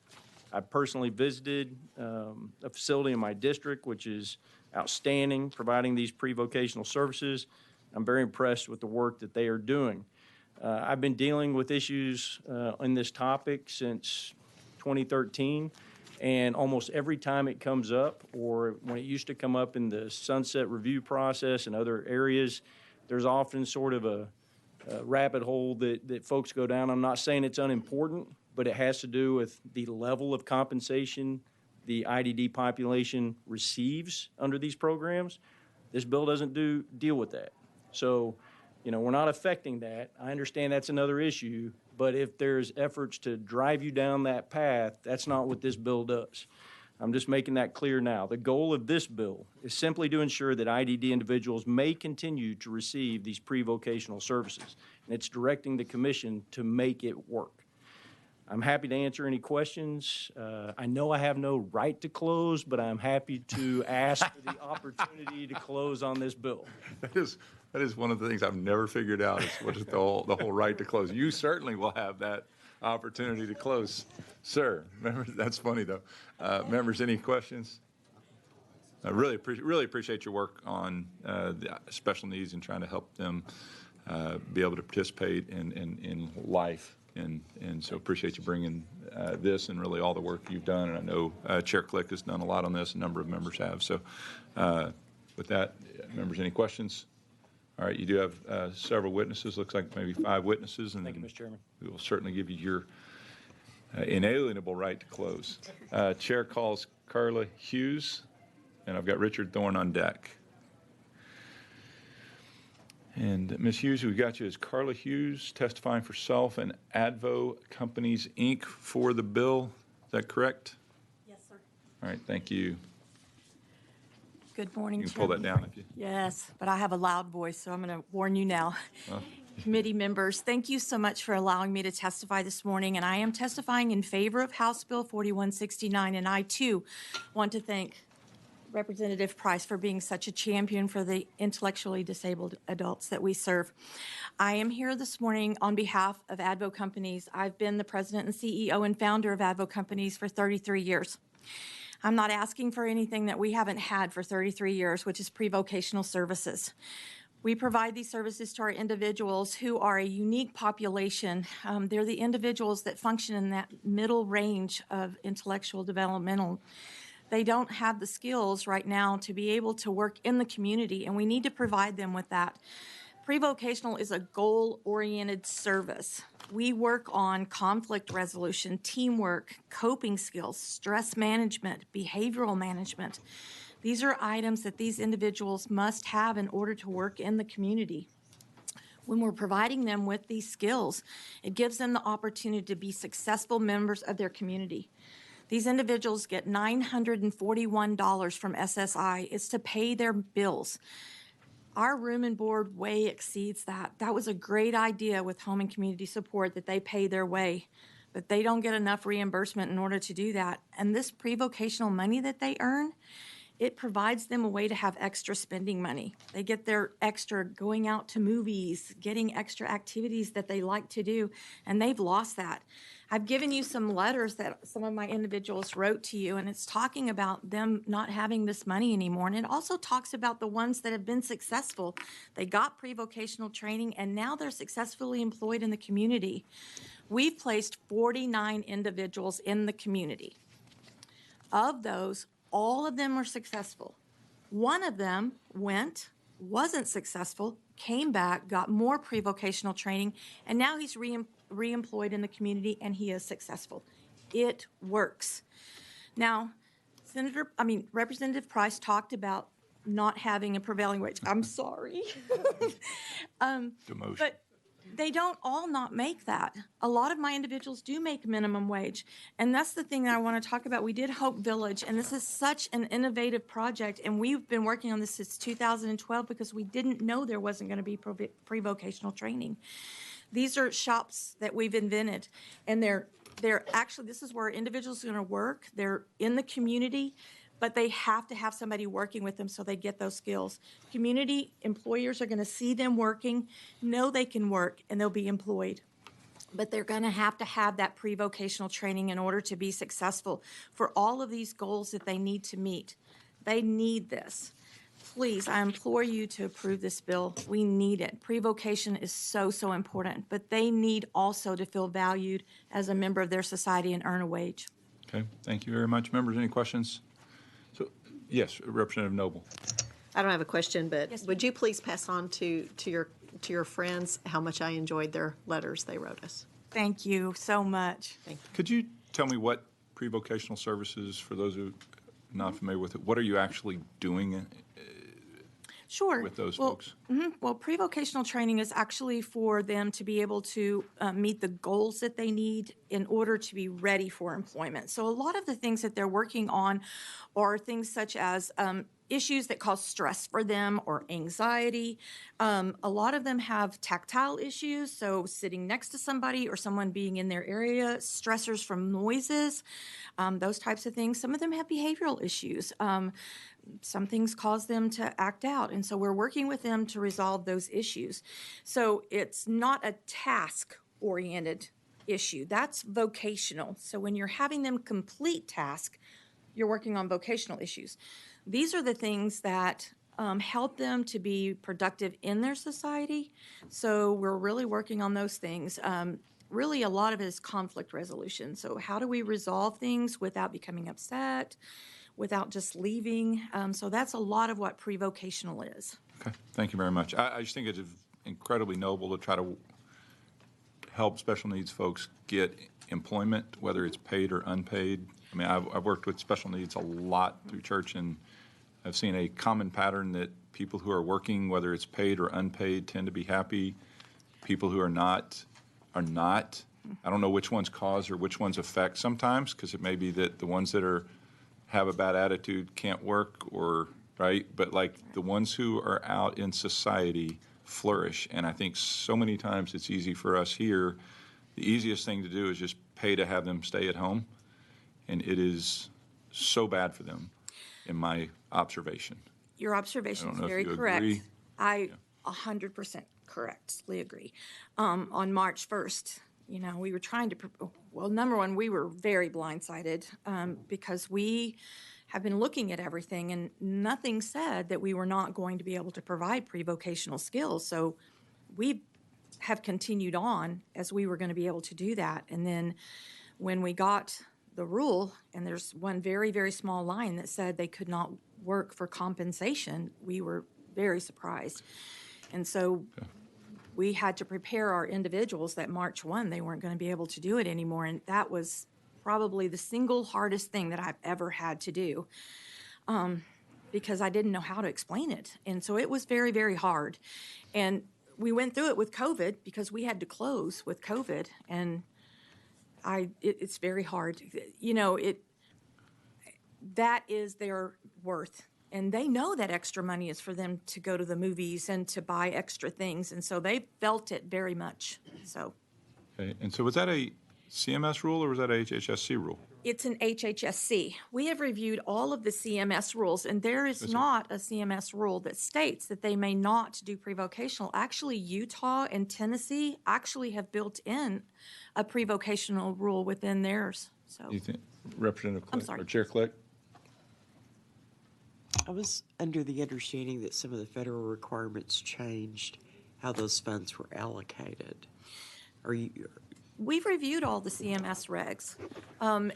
I personally visited a facility in my district, which is outstanding, providing these pre-vocational services. I'm very impressed with the work that they are doing. I've been dealing with issues on this topic since 2013, and almost every time it comes up, or when it used to come up in the sunset review process and other areas, there's often sort of a rabbit hole that folks go down. I'm not saying it's unimportant, but it has to do with the level of compensation the IDD population receives under these programs. This bill doesn't deal with that. So, we're not affecting that. I understand that's another issue, but if there's efforts to drive you down that path, that's not what this bill does. I'm just making that clear now. The goal of this bill is simply to ensure that IDD individuals may continue to receive these pre-vocational services, and it's directing the commission to make it work. I'm happy to answer any questions. I know I have no right to close, but I'm happy to ask for the opportunity to close on this bill. That is one of the things I've never figured out is what is the whole right to close. You certainly will have that opportunity to close, sir. Members, that's funny though. Members, any questions? I really appreciate your work on the special needs and trying to help them be able to participate in life. And so appreciate you bringing this and really all the work you've done. And I know Chair Click has done a lot on this. A number of members have. So with that, members, any questions? All right, you do have several witnesses. Looks like maybe 5 witnesses. And Thank you, Mr. Chairman. We will certainly give you your inalienable right to close. Chair calls Carla Hughes, and I've got Richard Thorne on deck. And Ms. Hughes, we got you as Carla Hughes, testifying for self and Advo Companies, Inc. for the bill. Is that correct? Yes, sir. All right, thank you. Good morning, You can pull that down if you. Yes, but I have a loud voice, so I'm going to warn you now. Oh. Committee members, thank you so much for allowing me to testify this morning, and I am testifying in favor of House Bill 4169, and I, too, want to thank Representative Price for being such a champion for the intellectually disabled adults that we serve. I am here this morning on behalf of Advo Companies. I've been the president and CEO and founder of Advo Companies for 33 years. I'm not asking for anything that we haven't had for 33 years, which is pre-vocational services. We provide these services to our individuals who are a unique population. They're the individuals that function in that middle range of intellectual developmental. They don't have the skills right now to be able to work in the community, and we need to provide them with that. Pre-vocational is a goal-oriented service. We work on conflict resolution, teamwork, coping skills, stress management, behavioral management. These are items that these individuals must have in order to work in the community. When we're providing them with these skills, it gives them the opportunity to be successful members of their community. These individuals get $941 from SSI. It's to pay their bills. Our room and board way exceeds that. That was a great idea with Home and Community Support that they pay their way, but they don't get enough reimbursement in order to do that. And this pre-vocational money that they earn, it provides them a way to have extra spending money. They get their extra going out to movies, getting extra activities that they like to do, and they've lost that. I've given you some letters that some of my individuals wrote to you, and it's talking about them not having this money anymore. And it also talks about the ones that have been successful. They got pre-vocational training, and now they're successfully employed in the community. We've placed 49 individuals in the community. Of those, all of them were successful. One of them wasn't successful, came back, got more pre-vocational training, and now he's reemployed in the community, and he is successful. It works. Now, Representative Price talked about not having a prevailing wage. I'm sorry. Demotion. But they don't all not make that. A lot of my individuals do make minimum wage. And that's the thing that I want to talk about. We did Hope Village, and this is such an innovative project. And we've been working on this since 2012 because we didn't know there wasn't going to be pre-vocational training. These are shops that we've invented, and they're actually, this is where individuals are going to work. They're in the community, but they have to have somebody working with them so they get those skills. Community employers are going to see them working, know they can work, and they'll be employed. But they're going to have that pre-vocational training in order to be successful for all of these goals that they need to meet. They need this. Please, I implore you to approve this bill. We need it. Pre-vocation is so, so important, but they need also to feel valued as a member of their society and earn a wage. Okay, thank you very much. Members, any questions? So, yes, Representative Noble. I don't have a question, but Yes, would you please pass on to your friends how much I enjoyed their letters they wrote us? Thank you so much. Thank you. Could you tell me what pre-vocational services, for those who are not familiar with it, what are you actually doing? Sure. with those Well, folks? Well, pre-vocational training is actually for them to be able to meet the goals that they need in order to be ready for employment. So a lot of the things that they're working on are things such as issues that cause stress for them or anxiety. A lot of them have tactile issues, so sitting next to somebody or someone being in their area, stressors from noises, those types of things. Some of them have behavioral issues. Some things cause them to act out. And so we're working with them to resolve those issues. So it's not a task-oriented issue. That's vocational. So when you're having them complete task, you're working on vocational issues. These are the things that help them to be productive in their society. So we're really working on those things. Really, a lot of it is conflict resolution. So how do we resolve things without becoming upset, without just leaving? So that's a lot of what pre-vocational is. Okay, thank you very much. I just think it's incredibly noble to try to help special needs folks get employment, whether it's paid or unpaid. I mean, I've worked with special needs a lot through church, and I've seen a common pattern that people who are working, whether it's paid or unpaid, tend to be happy. People who are not are not. I don't know which one's cause or which one's effect sometimes, because it may be that the ones that have a bad attitude can't work, or right, but like the ones who are out in society flourish. And I think so many times it's easy for us here. The easiest thing to do is just pay to have them stay at home, and it is so bad for them, in my observation. Your observation is if very you correct. agree. I 100% correctly agree. On March 1st, we were trying to, well, number one, we were very blindsided because we have been looking at everything, and nothing said that we were not going to be able to provide pre-vocational skills. So we have continued on as we were going to be able to do that. And then when we got the rule, and there's one very, very small line that said they could not work for compensation, we were very surprised. And so we had to prepare our individuals that March 1, they weren't going to be able to do it anymore. And that was probably the single hardest thing that I've ever had to do because I didn't know how to explain it. And so it was very, very hard. And we went through it with COVID because we had to close with COVID. And it's very hard. That is their worth. And they know that extra money is for them to go to the movies and to buy extra things. And so they felt it very much. So Okay, and so was that a CMS rule or was that a HHSC rule? it's an HHSC. We have reviewed all of the CMS rules, and there is not a CMS rule that states that they may not do pre-vocational. Actually, Utah and Tennessee actually have built in a pre-vocational rule within theirs. So You think, Representative I'm Click, sorry. or Chair Click? I was under the understanding that some of the federal requirements changed how those funds were allocated. we've reviewed all the CMS regs,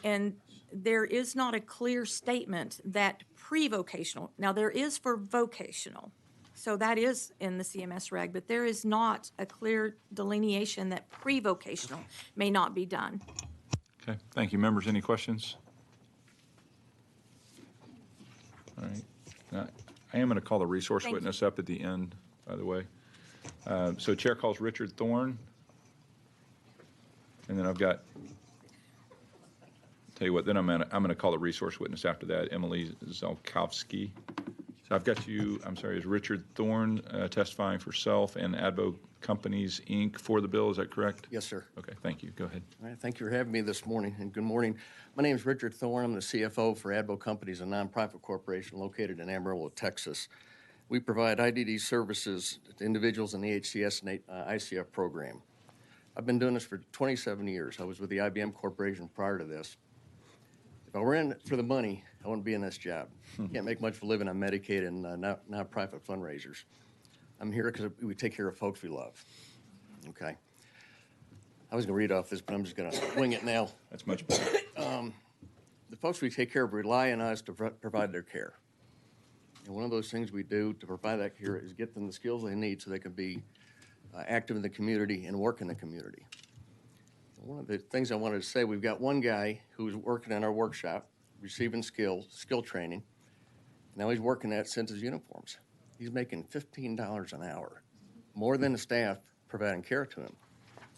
and there is not a clear statement that pre-vocational. Now, there is for vocational, so that is in the CMS reg, but there is not a clear delineation that pre-vocational may not be done. Okay, thank you. Members, any questions? All right. Now, I am going to call the resource Thank you. witness up at the end, by the way. So Chair calls Richard Thorne. And then I've got, tell you what, then I'm going to call the resource witness after that, Emily Zalkowski. So I've got you, I'm sorry, is Richard Thorne testifying for self and Advo Companies, Inc. for the bill, is that correct? Yes, sir. Okay, thank you. Go ahead. All right, thank you for having me this morning, and good morning. My name is Richard Thorne. I'm the CFO for Advo Companies, a nonprofit corporation located in Amarillo, Texas. We provide IDD services to individuals in the HCS and ICF program. I've been doing this for 27 years. I was with the IBM Corporation prior to this. If I were in it for the money, I wouldn't be in this job. Can't make much of a living on Medicaid and nonprofit fundraisers. I'm here because we take care of folks we love. Okay. I was going to read off this, but I'm just going to wing it now. That's much better. The folks we take care of rely on us to provide their care. And one of those things we do to provide that care is get them the skills they need so they can be active in the community and work in the community. One of the things I wanted to say, we've got one guy who's working in our workshop, receiving skill training. Now he's working at Census uniforms. He's making $15 an hour, more than the staff providing care to him.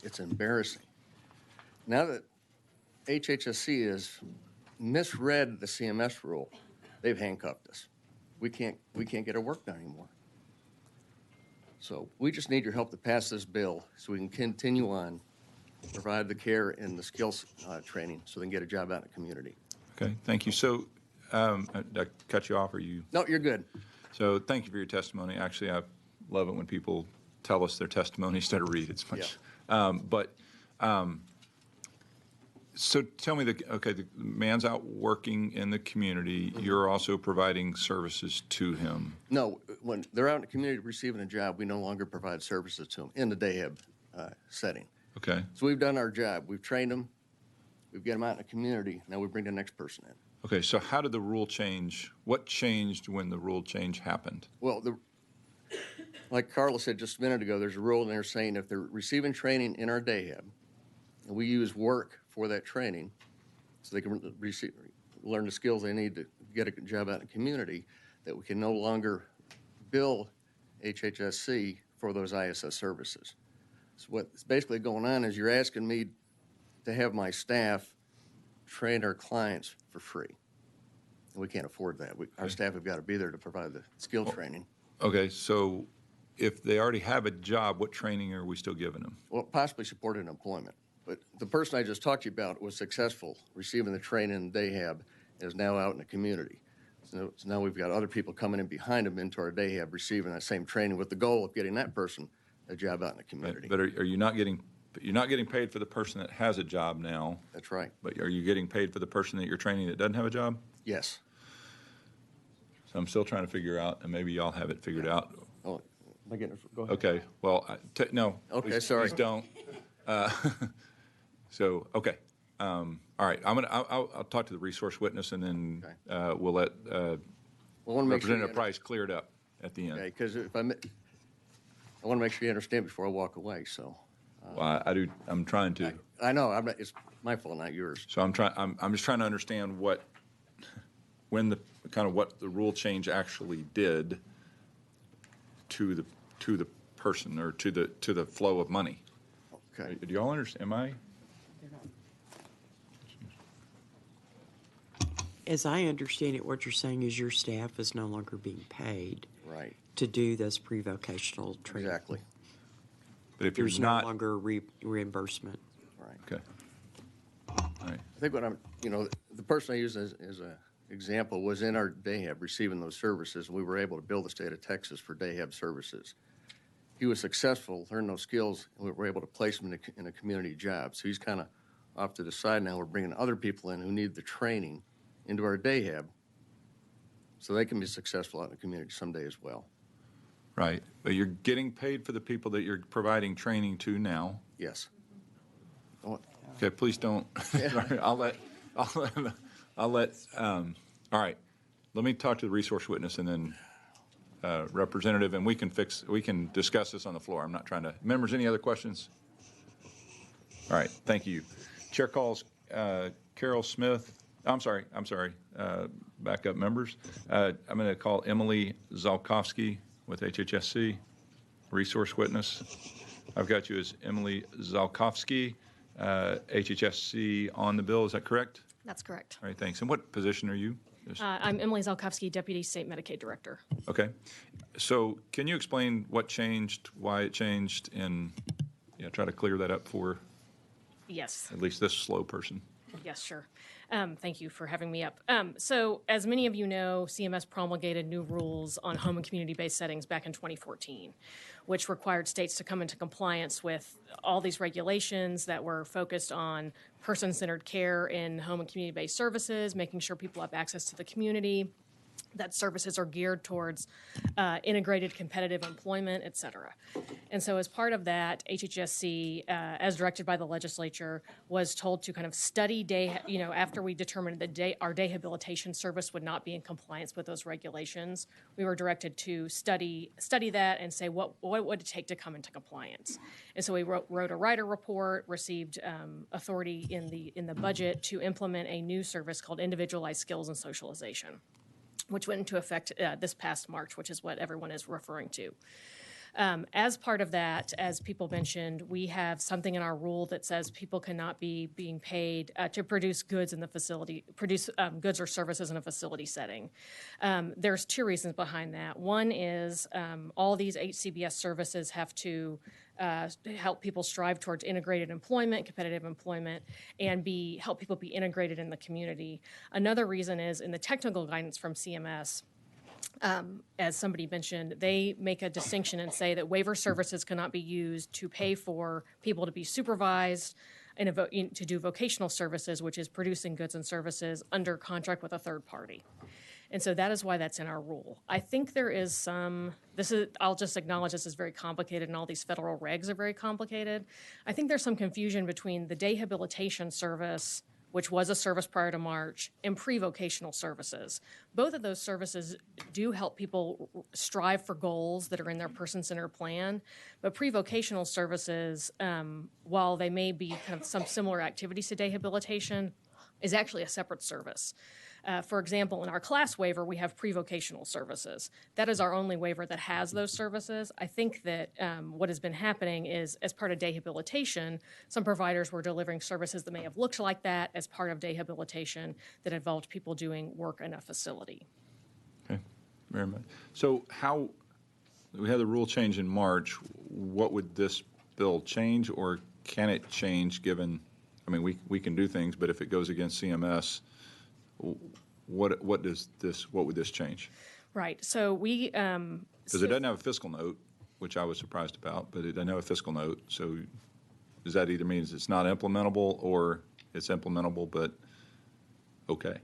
It's embarrassing. Now that HHSC has misread the CMS rule, they've handcuffed us. We can't get our work done anymore. So we just need your help to pass this bill so we can continue on, provide the care and the skills training so they can get a job out in the community. Okay, thank you. So, did I cut you off, or you? No, you're good. So thank you for your testimony. Actually, I love it when people tell us their testimony instead of read. It's much. So tell me, the man's out working in the community. You're also providing services to him. No, when they're out in the community receiving a job, we no longer provide services to them in the DAHAB setting. Okay. So we've done our job. We've trained them. We've got them out in the community. Now we bring the next person in. Okay, so how did the rule change? What changed when the rule change happened? Well, like Carla said just a minute ago, there's a rule in there saying if they're receiving training in our DAHAB, and we use work for that training so they can learn the skills they need to get a job out in the community, that we can no longer bill HHSC for those ISS services. So what's basically going on is you're asking me to have my staff train our clients for free. And we can't afford that. Our staff have got to be there to provide the skill training. Okay, so if they already have a job, what training are we still giving them? Well, possibly supported employment. But the person I just talked to you about was successful receiving the training they have and is now out in the community. So now we've got other people coming in behind them into our DAHAB receiving that same training with the goal of getting that person a job out in the community. But are you not getting, you're not getting paid for the person that has a job now? That's right. But are you getting paid for the person that you're training that doesn't have a job? Yes. So I'm still trying to figure out, and maybe y'all have it figured out. Oh, am I getting, go ahead. Okay, well, no. Okay, please, sorry. Please don't. So, okay. All right, I'll talk to the resource witness, and then we'll let Representative Price clear it up at the end. Okay, because if I want to make sure you understand before I walk away, so. Well, I do, I'm trying to. I know, it's my fault, not yours. So I'm just trying to understand what the rule change actually did to the person, or to the flow of money. Okay. Do y'all understand? Am I? As I understand it, what you're saying is your staff is no longer being paid. Right. To do this pre-vocational training. Exactly. But if you're There's not, no longer reimbursement. Right. Okay. All right. I think the person I used as an example was in our DAHAB receiving those services, and we were able to bill the state of Texas for DAHAB services. He was successful, learned those skills, and we were able to place him in a community job. So he's kind of off to the side now. We're bringing other people in who need the training into our DAHAB so they can be successful out in the community someday as well. Right. But you're getting paid for the people that you're providing training to now. Yes. Okay, please don't. I'll let, all right. Let me talk to the resource witness, and then Representative, and we can discuss this on the floor. I'm not trying to. Members, any other questions? All right, thank you. Chair calls Carol Smith. I'm sorry. Back up, members. I'm going to call Emily Zalkowski with HHSC, resource witness. I've got you as Emily Zalkowski, HHSC on the bill. Is that correct? That's correct. All right, thanks. And what position are you? I'm Emily Zalkowski, Deputy State Medicaid Director. Okay. So can you explain what changed, why it changed, and try to clear that up for Yes. at least this slow person? Yes, sure. Thank you for having me up. So as many of you know, CMS promulgated new rules on home and community-based settings back in 2014, which required states to come into compliance with all these regulations that were focused on person-centered care in home and community-based services, making sure people have access to the community, that services are geared towards integrated competitive employment, et cetera. And so as part of that, HHSC, as directed by the legislature, was told to kind of study after we determined that our rehabilitation service would not be in compliance with those regulations, we were directed to study that and say what would it take to come into compliance. And so we wrote a writer report, received authority in the budget to implement a new service called Individualized Skills and Socialization. which went into effect this past March, which is what everyone is referring to. As part of that, as people mentioned, we have something in our rule that says people cannot be being paid to produce goods in the facility, produce goods or services in a facility setting. There's two reasons behind that. One is all these HCBS services have to help people strive towards integrated employment, competitive employment, and help people be integrated in the community. Another reason is in the technical guidance from CMS, as somebody mentioned, they make a distinction and say that waiver services cannot be used to pay for people to be supervised and to do vocational services, which is producing goods and services under contract with a third party. And so that is why that's in our rule. I think there is I'll just acknowledge this is very complicated and all these federal regs are very complicated. I think there's some confusion between the day habilitation service, which was a service prior to March, and pre-vocational services. Both of those services do help people strive for goals that are in their person-centered plan, but pre-vocational services, while they may be kind of some similar activities to day habilitation, is actually a separate service. For example, in our class waiver, we have pre-vocational services. That is our only waiver that has those services. I think that what has been happening is, as part of day habilitation, some providers were delivering services that may have looked like that as part of day habilitation that involved people doing work in a facility. Okay, very much. So we had the rule change in March. What would this bill change, or can it change given, I mean, we can do things, but if it goes against CMS, what would this change? Right. So we because it doesn't have a fiscal note, which I was surprised about, but it doesn't have a fiscal note. So does that either means it's not implementable or it's implementable but okay?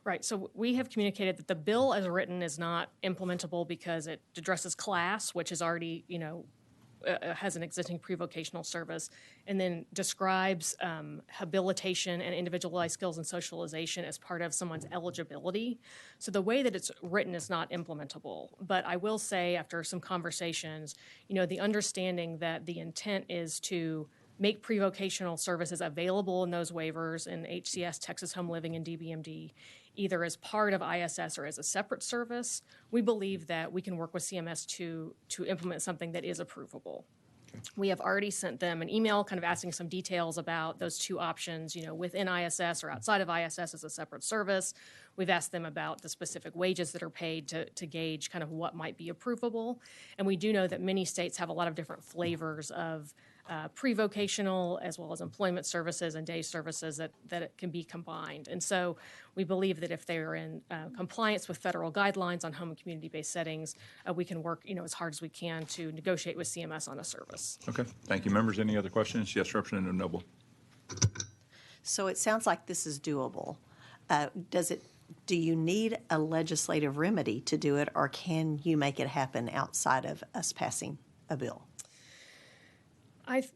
Right. So we have communicated that the bill as written is not implementable because it addresses class, which is already, has an existing pre-vocational service, and then describes habilitation and individualized skills and socialization as part of someone's eligibility. So the way that it's written is not implementable. But I will say, after some conversations, the understanding that the intent is to make pre-vocational services available in those waivers in HCS, Texas Home Living, and DBMD, either as part of ISS or as a separate service. We believe that we can work with CMS to implement something that is approvable. Okay. We have already sent them an email kind of asking some details about those two options, within ISS or outside of ISS as a separate service. We've asked them about the specific wages that are paid to gauge kind of what might be approvable. And we do know that many states have a lot of different flavors of pre-vocational as well as employment services and day services that it can be combined. And so we believe that if they are in compliance with federal guidelines on home and community-based settings, we can work as hard as we can to negotiate with CMS on a service. Okay. Thank you. Members, any other questions? Yes, Representative Noble. So it sounds like this is doable. Do you need a legislative remedy to do it, or can you make it happen outside of us passing a bill?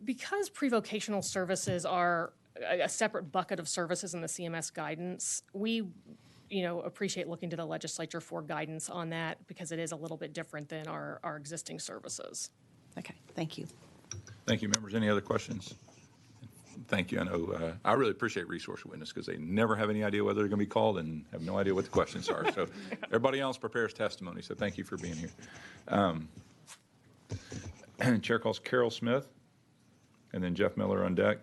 Because pre-vocational services are a separate bucket of services in the CMS guidance, we appreciate looking to the legislature for guidance on that because it is a little bit different than our existing services. Okay, thank you. Thank you, members. Any other questions? Thank you. I know I really appreciate resource witness because they never have any idea whether they're going to be called and have no idea what the questions are. So everybody else prepares testimony. So thank you for being here. Chair calls Carol Smith. And then Jeff Miller on deck.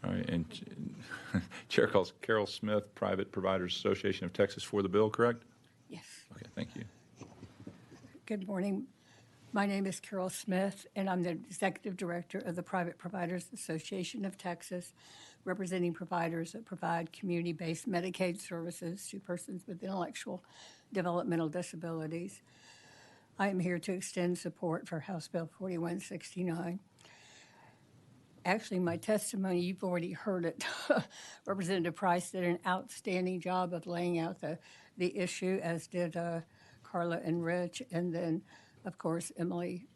All right, and Chair calls Carol Smith, Private Providers Association of Texas, for the bill, correct? Yes. Okay, thank you. Good morning. My name is Carol Smith, and I'm the Executive Director of the Private Providers Association of Texas, representing providers that provide community-based Medicaid services to persons with intellectual developmental disabilities. I am here to extend support for House Bill 4169. Actually, my testimony, you've already heard it. Representative Price did an outstanding job of laying out the issue, as did Carla and Rich, and then, of course, Emily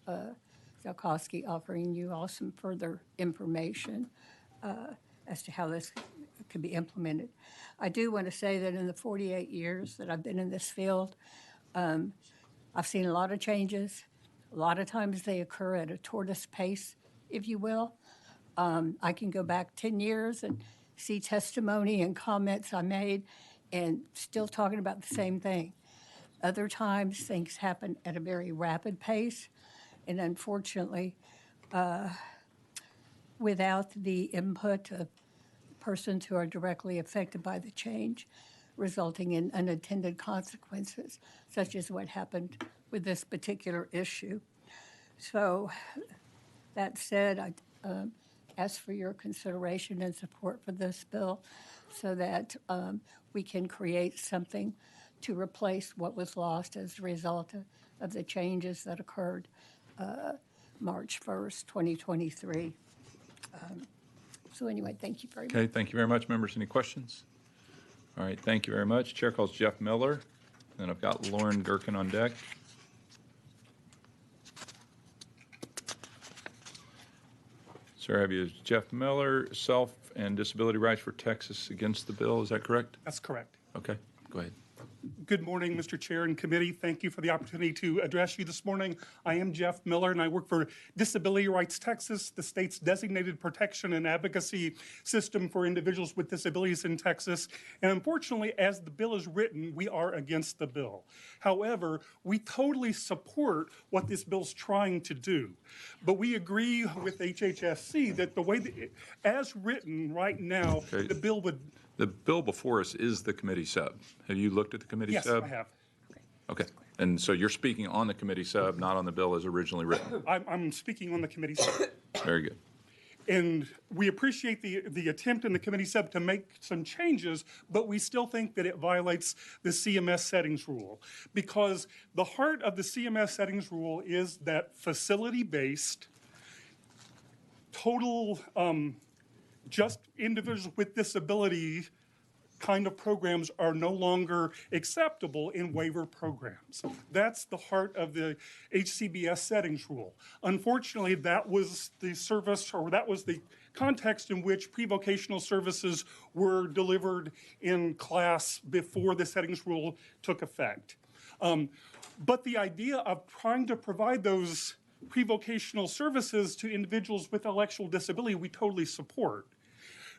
Zalkowski offering you all some further information as to how this could be implemented. I do want to say that in the 48 years that I've been in this field, I've seen a lot of changes, a A lot of times they occur at a tortoise pace, if you will. I can go back 10 years and see testimony and comments I made and still talking about the same thing. Other times, things happen at a very rapid pace, and unfortunately, without the input of persons who are directly affected by the change, resulting in unintended consequences, such as what happened with this particular issue. So, that said, I ask for your consideration and support for this bill so that we can create something to replace what was lost as a result of the changes that occurred March 1st, 2023. So anyway, thank you very much. Okay, thank you very much. Members, any questions? All right, thank you very much. Chair calls Jeff Miller, and I've got Lauren Gerken on deck. Sir, I have you as Jeff Miller, Self and Disability Rights for Texas against the bill. Is that correct? That's correct. Okay, go ahead. Good morning, Mr. Chair and committee. Thank you for the opportunity to address you this morning. I am Jeff Miller, and I work for Disability Rights Texas, the state's designated protection and advocacy system for individuals with disabilities in Texas. And unfortunately, as the bill is written, we are against the bill. However, we totally support what this bill's trying to do. But we agree with HHSC that the way that as written right now, Okay. the bill would... The bill before us is the committee sub. Have you looked at the committee Yes, sub? I have. Okay, and so you're speaking on the committee sub, not on the bill as originally written. I'm speaking on the committee sub. Very good. And we appreciate the attempt in the committee sub to make some changes, but we still think that it violates the CMS settings rule. Because the heart of the CMS settings rule is that facility-based, total, just individuals with disability kind of programs are no longer acceptable in waiver programs. That's the heart of the HCBS settings rule. Unfortunately, that was the service, or that was the context in which pre-vocational services were delivered in class before the settings rule took effect. But the idea of trying to provide those pre-vocational services to individuals with intellectual disability, we totally support.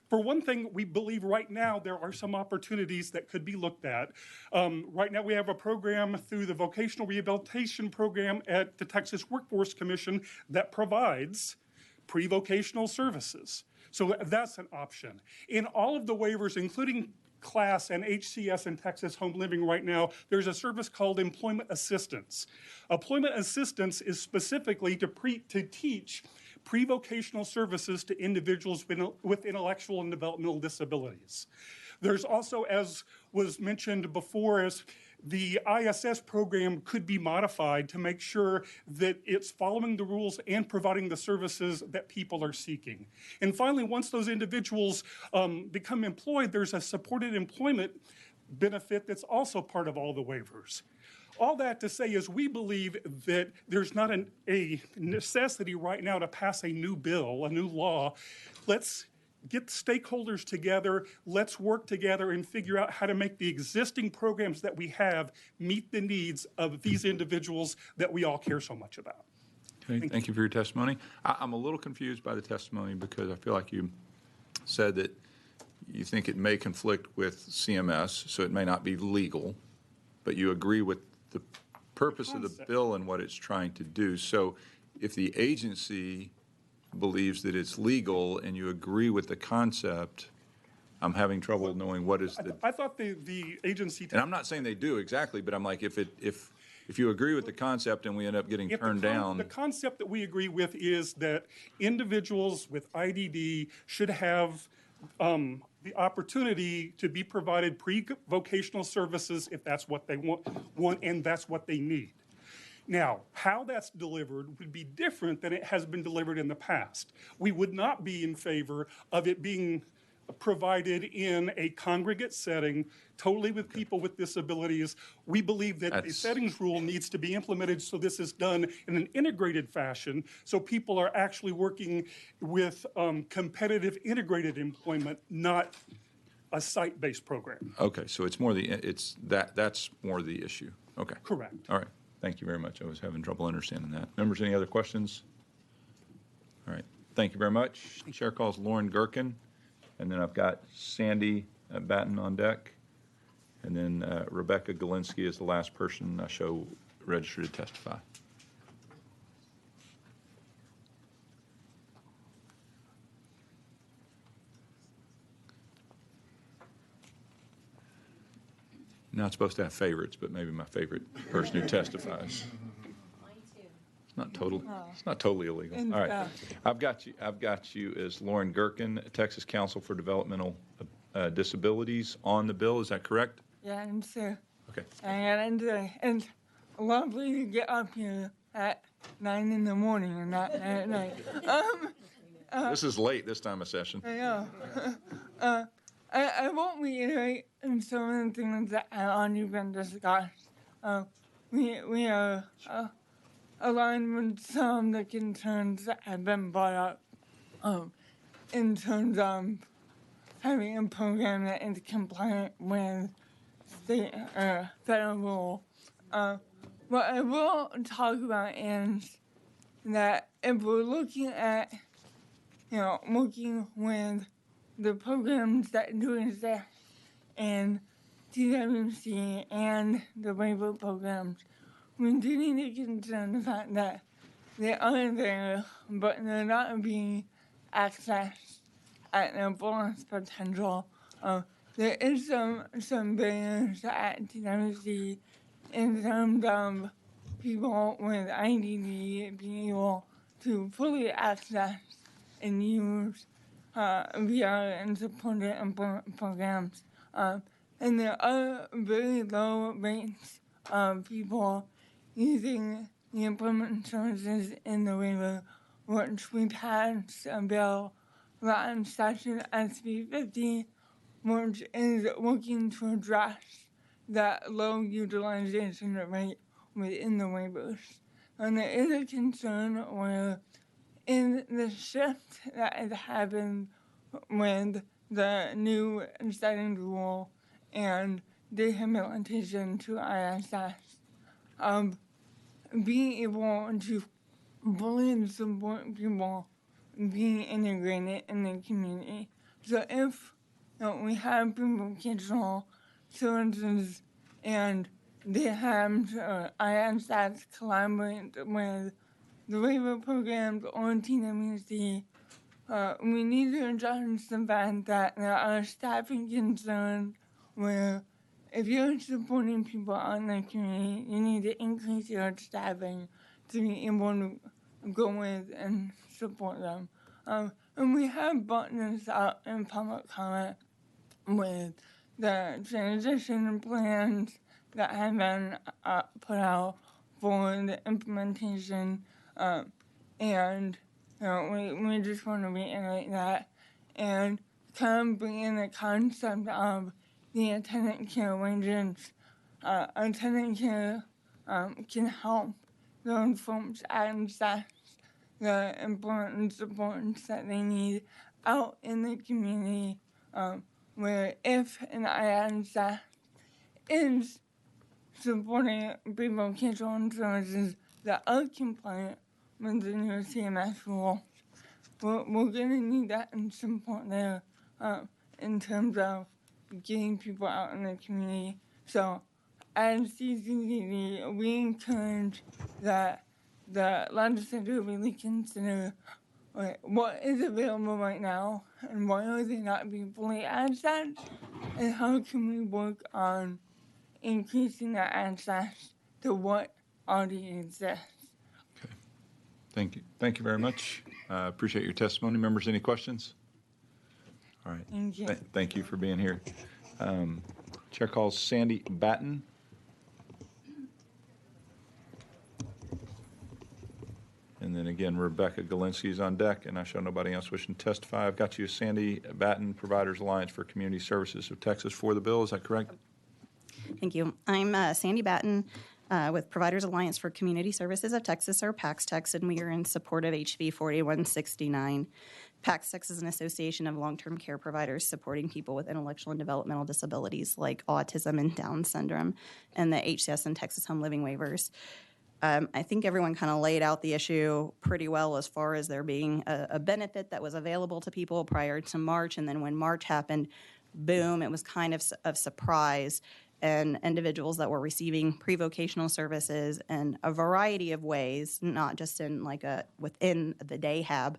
For one thing, we believe right now there are some opportunities that could be looked at. Right now we have a program through the Vocational Rehabilitation Program at the Texas Workforce Commission that provides pre-vocational services. So that's an option. In all of the waivers, including class and HCS in Texas Home Living right now, there's a service called employment assistance. Employment assistance is specifically to teach pre-vocational services to individuals with intellectual and developmental disabilities. There's also, as was mentioned before, as the ISS program could be modified to make sure that it's following the rules and providing the services that people are seeking. And finally, once those individuals become employed, there's a supported employment benefit that's also part of all the waivers. All that to say is we believe that there's not a necessity right now to pass a new bill, a new law. Let's get stakeholders together, let's work together and figure out how to make the existing programs that we have meet the needs of these individuals that we all care so much about. Okay, thank you for your testimony. I'm a little confused by the testimony because I feel like you said that you think it may conflict with CMS, so it may not be legal, but you agree with the purpose of the bill and what it's trying to do. So if the agency believes that it's legal and you agree with the concept, I'm having trouble knowing what is the... I thought the agency... And I'm not saying they do exactly, but I'm like, if you agree with the concept and we end up getting turned down... The concept that we agree with is that individuals with IDD should have the opportunity to be provided pre-vocational services if that's what they want and that's what they need. Now, how that's delivered would be different than it has been delivered in the past. We would not be in favor of it being provided in a congregate setting, totally with people with disabilities. We believe that the settings rule needs to be implemented so this is done in an integrated fashion, so people are actually working with competitive integrated employment, not a site-based program. Okay, so it's more that's more the issue. Okay. Correct. All right. Thank you very much. I was having trouble understanding that. Members, any other questions? All right. Thank you very much. Chair calls Lauren Gherkin, and then I've got Sandy Batten on deck, and then Rebecca Galinsky is the last person I show registered to testify. Not supposed to have favorites, but maybe my favorite person who testifies. It's not totally illegal. All right. I've got you as Lauren Gherkin, Texas Council for Developmental Disabilities on the bill. Is that correct? Yeah, and so. Okay. And it's lovely to get up here at 9 in the morning and not at night. This is late this time of session. I know. I won't reiterate some of the things that have already been discussed. We are aligned with some of the concerns that have been brought up in terms of having a program that is compliant with state or federal rule. What I will talk about is that if we're looking at, working with the programs that do exist in TWC and the waiver programs, we do need to consider the fact that they are there, but they're not being accessed at their fullest potential. There is some barriers at TWC in terms of people with IDD being able to fully access and use VR and supported programs. And there are very low rates of people using the employment services in the waiver, which we passed a bill last session, SB 50, which is working to address that low utilization rate within the waivers. And there is a concern where in the shift that has happened with the new setting rule and rehabilitation to ISS, being able to fully support people being integrated in the community. So if we have vocational services and they have ISS collaborate with the waiver programs or TWC, we need to address the fact that there are staffing concerns where if you're supporting people out in the community, you need to increase your staffing to be able to go with and support them. And we have brought this up in public comment with the transition plans that have been put out for the implementation, and we just want to reiterate that and kind of bring in the concept of the attendant care wages. Attendant care can help those folks access the important supports that they need out in the community, where if an ISS is supporting vocational services that are compliant with the new CMS rules, we're going to need that and support there in terms of getting people out in the community. So as CCDD, we encourage that the legislature really consider what is available right now and why are they not being fully accessed, and how can we work on increasing that access to what already exists. Okay. Thank you. Thank you very much. Appreciate your testimony. Members, any questions? All right. Thank you. Thank you for being here. Chair calls Sandy Batten. And then again, Rebecca Galinsky is on deck, and I show nobody else wishing to testify. I've got you, Sandy Batten, Providers Alliance for Community Services of Texas, for the bill. Is that correct? Thank you. I'm Sandy Batten with Providers Alliance for Community Services of Texas, or PACS-TEX, and we are in support of HB 4169. PACS-TEX is an association of long-term care providers supporting people with intellectual and developmental disabilities like autism and Down syndrome, and the HCS and Texas Home Living waivers. I think everyone kind of laid out the issue pretty well as far as there being a benefit that was available to people prior to March. And then when March happened, boom, it was kind of surprise. And individuals that were receiving pre-vocational services in a variety of ways, not just in within the DAHAB,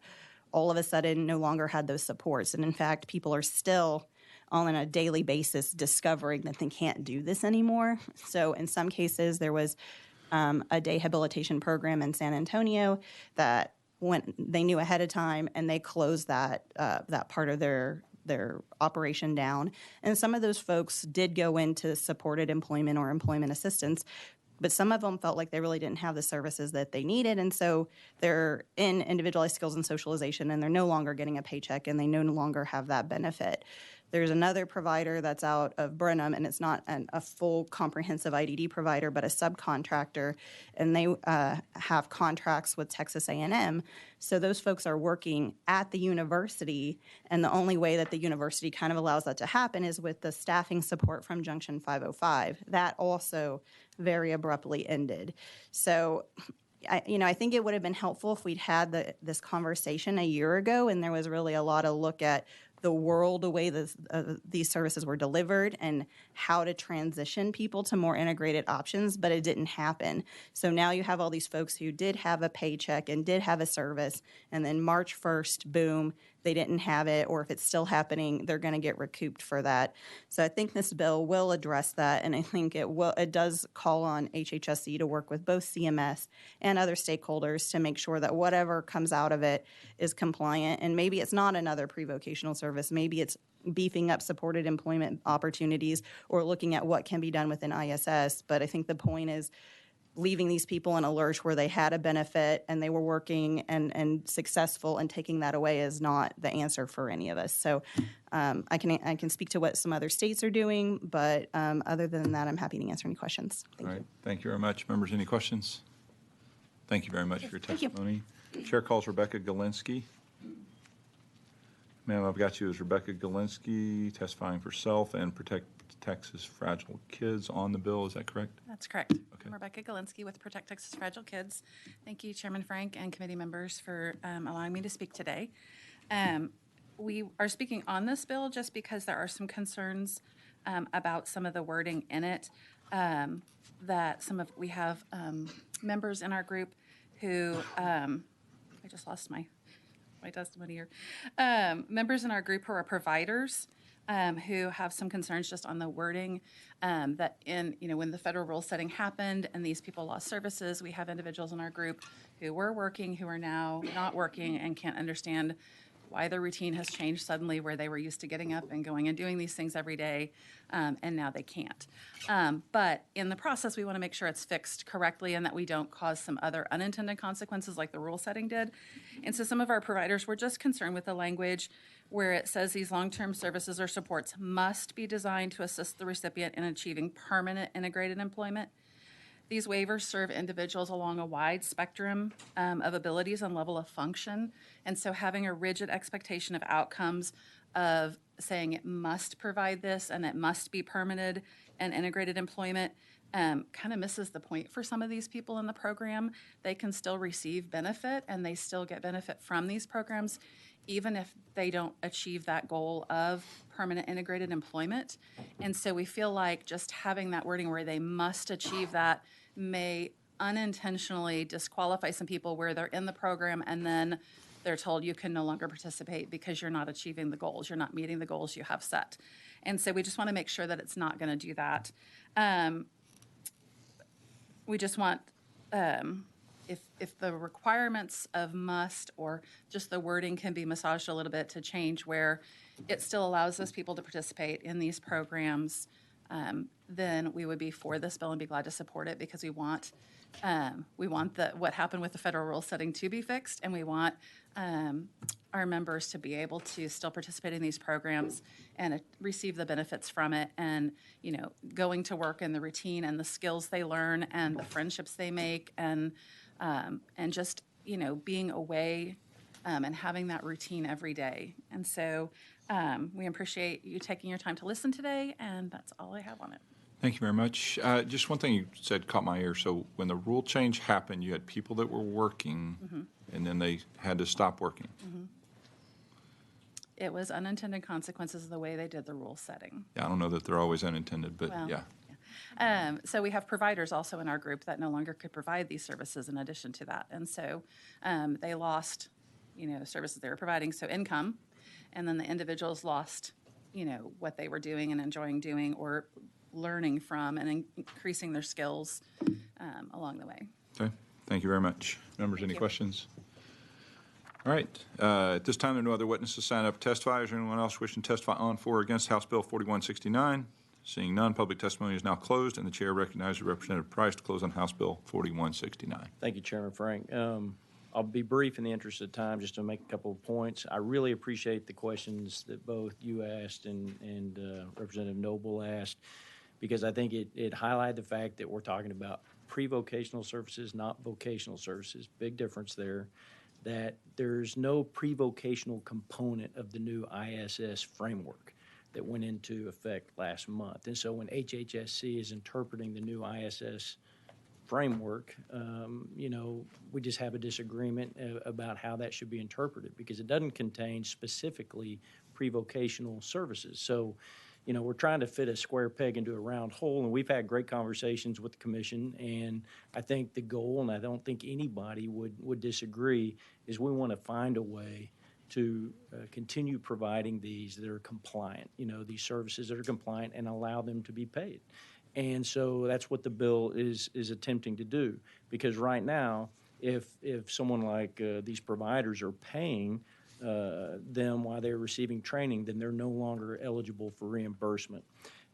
all of a sudden no longer had those supports. And in fact, people are still on a daily basis discovering that they can't do this anymore. So in some cases, there was a day habilitation program in San Antonio that they knew ahead of time, and they closed that part of their operation down. And some of those folks did go into supported employment or employment assistance, but some of them felt like they really didn't have the services that they needed. And so they're in individualized skills and socialization, and they're no longer getting a paycheck, and they no longer have that benefit. There's another provider that's out of Brenham, and it's not a full comprehensive IDD provider, but a subcontractor, and they have contracts with Texas A&M. So those folks are working at the university, and the only way that the university kind of allows that to happen is with the staffing support from Junction 505. That also very abruptly ended. So I think it would have been helpful if we'd had this conversation a year ago, and there was really a lot of look at the world, the way these services were delivered, and how to transition people to more integrated options, but it didn't happen. So now you have all these folks who did have a paycheck and did have a service, and then March 1st, boom, they didn't have it, or if it's still happening, they're going to get recouped for that. So I think this bill will address that, and I think it does call on HHSC to work with both CMS and other stakeholders to make sure that whatever comes out of it is compliant. And maybe it's not another pre-vocational service. Maybe it's beefing up supported employment opportunities or looking at what can be done within ISS. But I think the point is leaving these people in a lurch where they had a benefit and they were working and successful, and taking that away is not the answer for any of us. So I can speak to what some other states are doing, but other than that, I'm happy to answer any questions. All right. Thank you very much. Members, any questions? Thank you very much for your testimony. Chair calls Rebecca Galinsky. Ma'am, I've got you as Rebecca Galinsky, testifying for self and Protect Texas Fragile Kids on the bill. Is that correct? That's correct. I'm Rebecca Galinsky with Protect Texas Fragile Kids. Thank you, Chairman Frank and committee members, for allowing me to speak today. We are speaking on this bill just because there are some concerns about some of the wording in it. We have members in our group who I just lost my testimony here. Members in our group who are providers who have some concerns just on the wording that when the federal rule setting happened and these people lost services, we have individuals in our group who were working who are now not working and can't understand why their routine has changed suddenly, where they were used to getting up and going and doing these things every day, and now they can't. But in the process, we want to make sure it's fixed correctly and that we don't cause some other unintended consequences like the rule setting did. And so some of our providers were just concerned with the language where it says these long-term services or supports must be designed to assist the recipient in achieving permanent integrated employment. These waivers serve individuals along a wide spectrum of abilities and level of function. And so having a rigid expectation of outcomes of saying it must provide this and it must be permanent and integrated employment kind of misses the point for some of these people in the program. They can still receive benefit and they still get benefit from these programs, even if they don't achieve that goal of permanent integrated employment. And so we feel like just having that wording where they must achieve that may unintentionally disqualify some people where they're in the program and then they're told you can no longer participate because you're not achieving the goals, you're not meeting the goals you have set. And so we just want to make sure that it's not going to do that. We just want, if the requirements of must or just the wording can be massaged a little bit to change where it still allows those people to participate in these programs, then we would be for this bill and be glad to support it because we want what happened with the federal rule setting to be fixed, and we want our members to be able to still participate in these programs and receive the benefits from it, and going to work and the routine and the skills they learn and the friendships they make and just being away and having that routine every day. And so we appreciate you taking your time to listen today, and that's all I have on it. Thank you very much. Just one thing you said caught my ear. So when the rule change happened, you had people that were working, and then they had to stop working. It was unintended consequences of the way they did the rule setting. Yeah, I don't know that they're always unintended, but Well, yeah. So we have providers also in our group that no longer could provide these services in addition to that. And so they lost, services they were providing, so income. And then the individuals lost, what they were doing and enjoying doing or learning from and increasing their skills along the way. Okay, thank you very much. Members, any questions? All right, at this time, there are no other witnesses signed up to testify. Is there anyone else wishing to testify on, for, or against House Bill 4169? Seeing none, public testimony is now closed, and the chair recognizes Representative Price to close on House Bill 4169. Thank you, Chairman Frank. I'll be brief in the interest of time, just to make a couple of points. I really appreciate the questions that both you asked and Representative Noble asked, because I think it highlighted the fact that we're talking about pre-vocational services, not vocational services. Big difference there. That there's no pre-vocational component of the new ISS framework that went into effect last month. And so when HHSC is interpreting the new ISS framework, we just have a disagreement about how that should be interpreted, because it doesn't contain specifically pre-vocational services. So, we're trying to fit a square peg into a round hole, and we've had great conversations with the commission, and I think the goal, and I don't think anybody would disagree, is we want to find a way to continue providing these that are compliant, these services that are compliant, and allow them to be paid. And so that's what the bill is attempting to do, because right now, if someone like these providers are paying them while they're receiving training, then they're no longer eligible for reimbursement.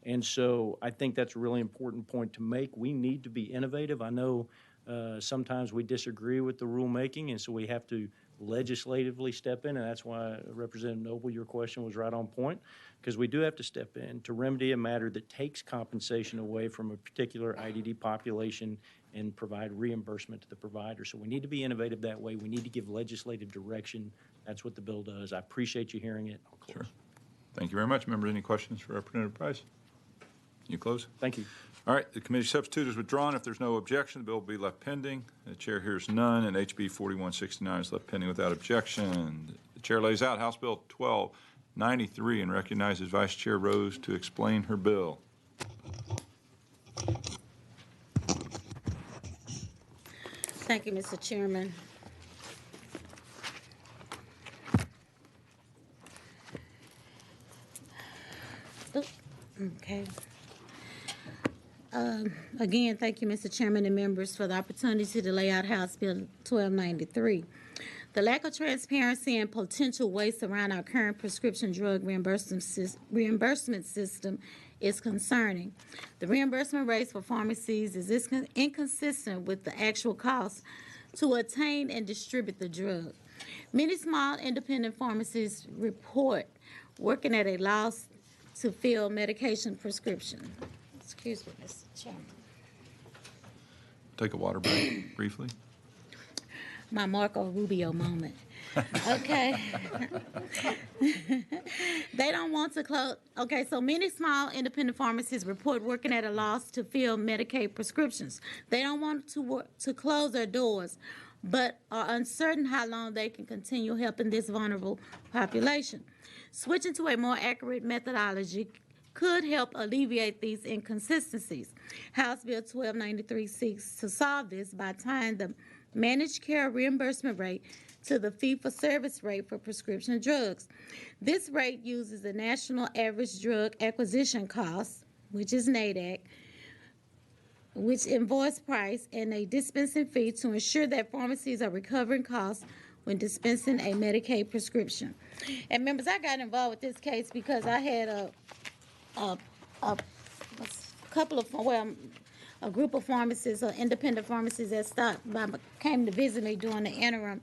And so I think that's a really important point to make. We need to be innovative. I know sometimes we disagree with the rulemaking, and so we have to legislatively step in, and that's why, Representative Noble, your question was right on point, because we do have to step in to remedy a matter that takes compensation away from a particular IDD population and provide reimbursement to the provider. So we need to be innovative that way. We need to give legislative direction. That's what the bill does. I appreciate you hearing it. I'll close. Sure. Thank you very much. Members, any questions for Representative Price? You close? Thank you. All right, the committee substitute is withdrawn. If there's no objection, the bill will be left pending. The chair hears none, and HB 4169 is left pending without objection. The chair lays out House Bill 1293 and recognizes Vice Chair Rose to explain her bill. Thank you, Mr. Chairman. Okay. Again, thank you, Mr. Chairman and members, for the opportunity to lay out House Bill 1293. The lack of transparency and potential waste around our current prescription drug reimbursement system is concerning. The reimbursement rates for pharmacies is inconsistent with the actual cost to obtain and distribute the drug. Many small independent pharmacies report working at a loss to fill medication prescription. Excuse me, Mr. Chairman. Take a water break briefly. My Marco Rubio moment. Okay. They don't want to close. Okay, so many small independent pharmacies report working at a loss to fill Medicaid prescriptions. They don't want to close their doors, but are uncertain how long they can continue helping this vulnerable population. Switching to a more accurate methodology could help alleviate these inconsistencies. House Bill 1293 seeks to solve this by tying the managed care reimbursement rate to the fee-for-service rate for prescription drugs. This rate uses the National Average Drug Acquisition Cost, which is NADAC, which invoice price, and a dispensing fee to ensure that pharmacies are recovering costs when dispensing a Medicaid prescription. And members, I got involved with this case because I had a group of pharmacists or independent pharmacists that came to visit me during the interim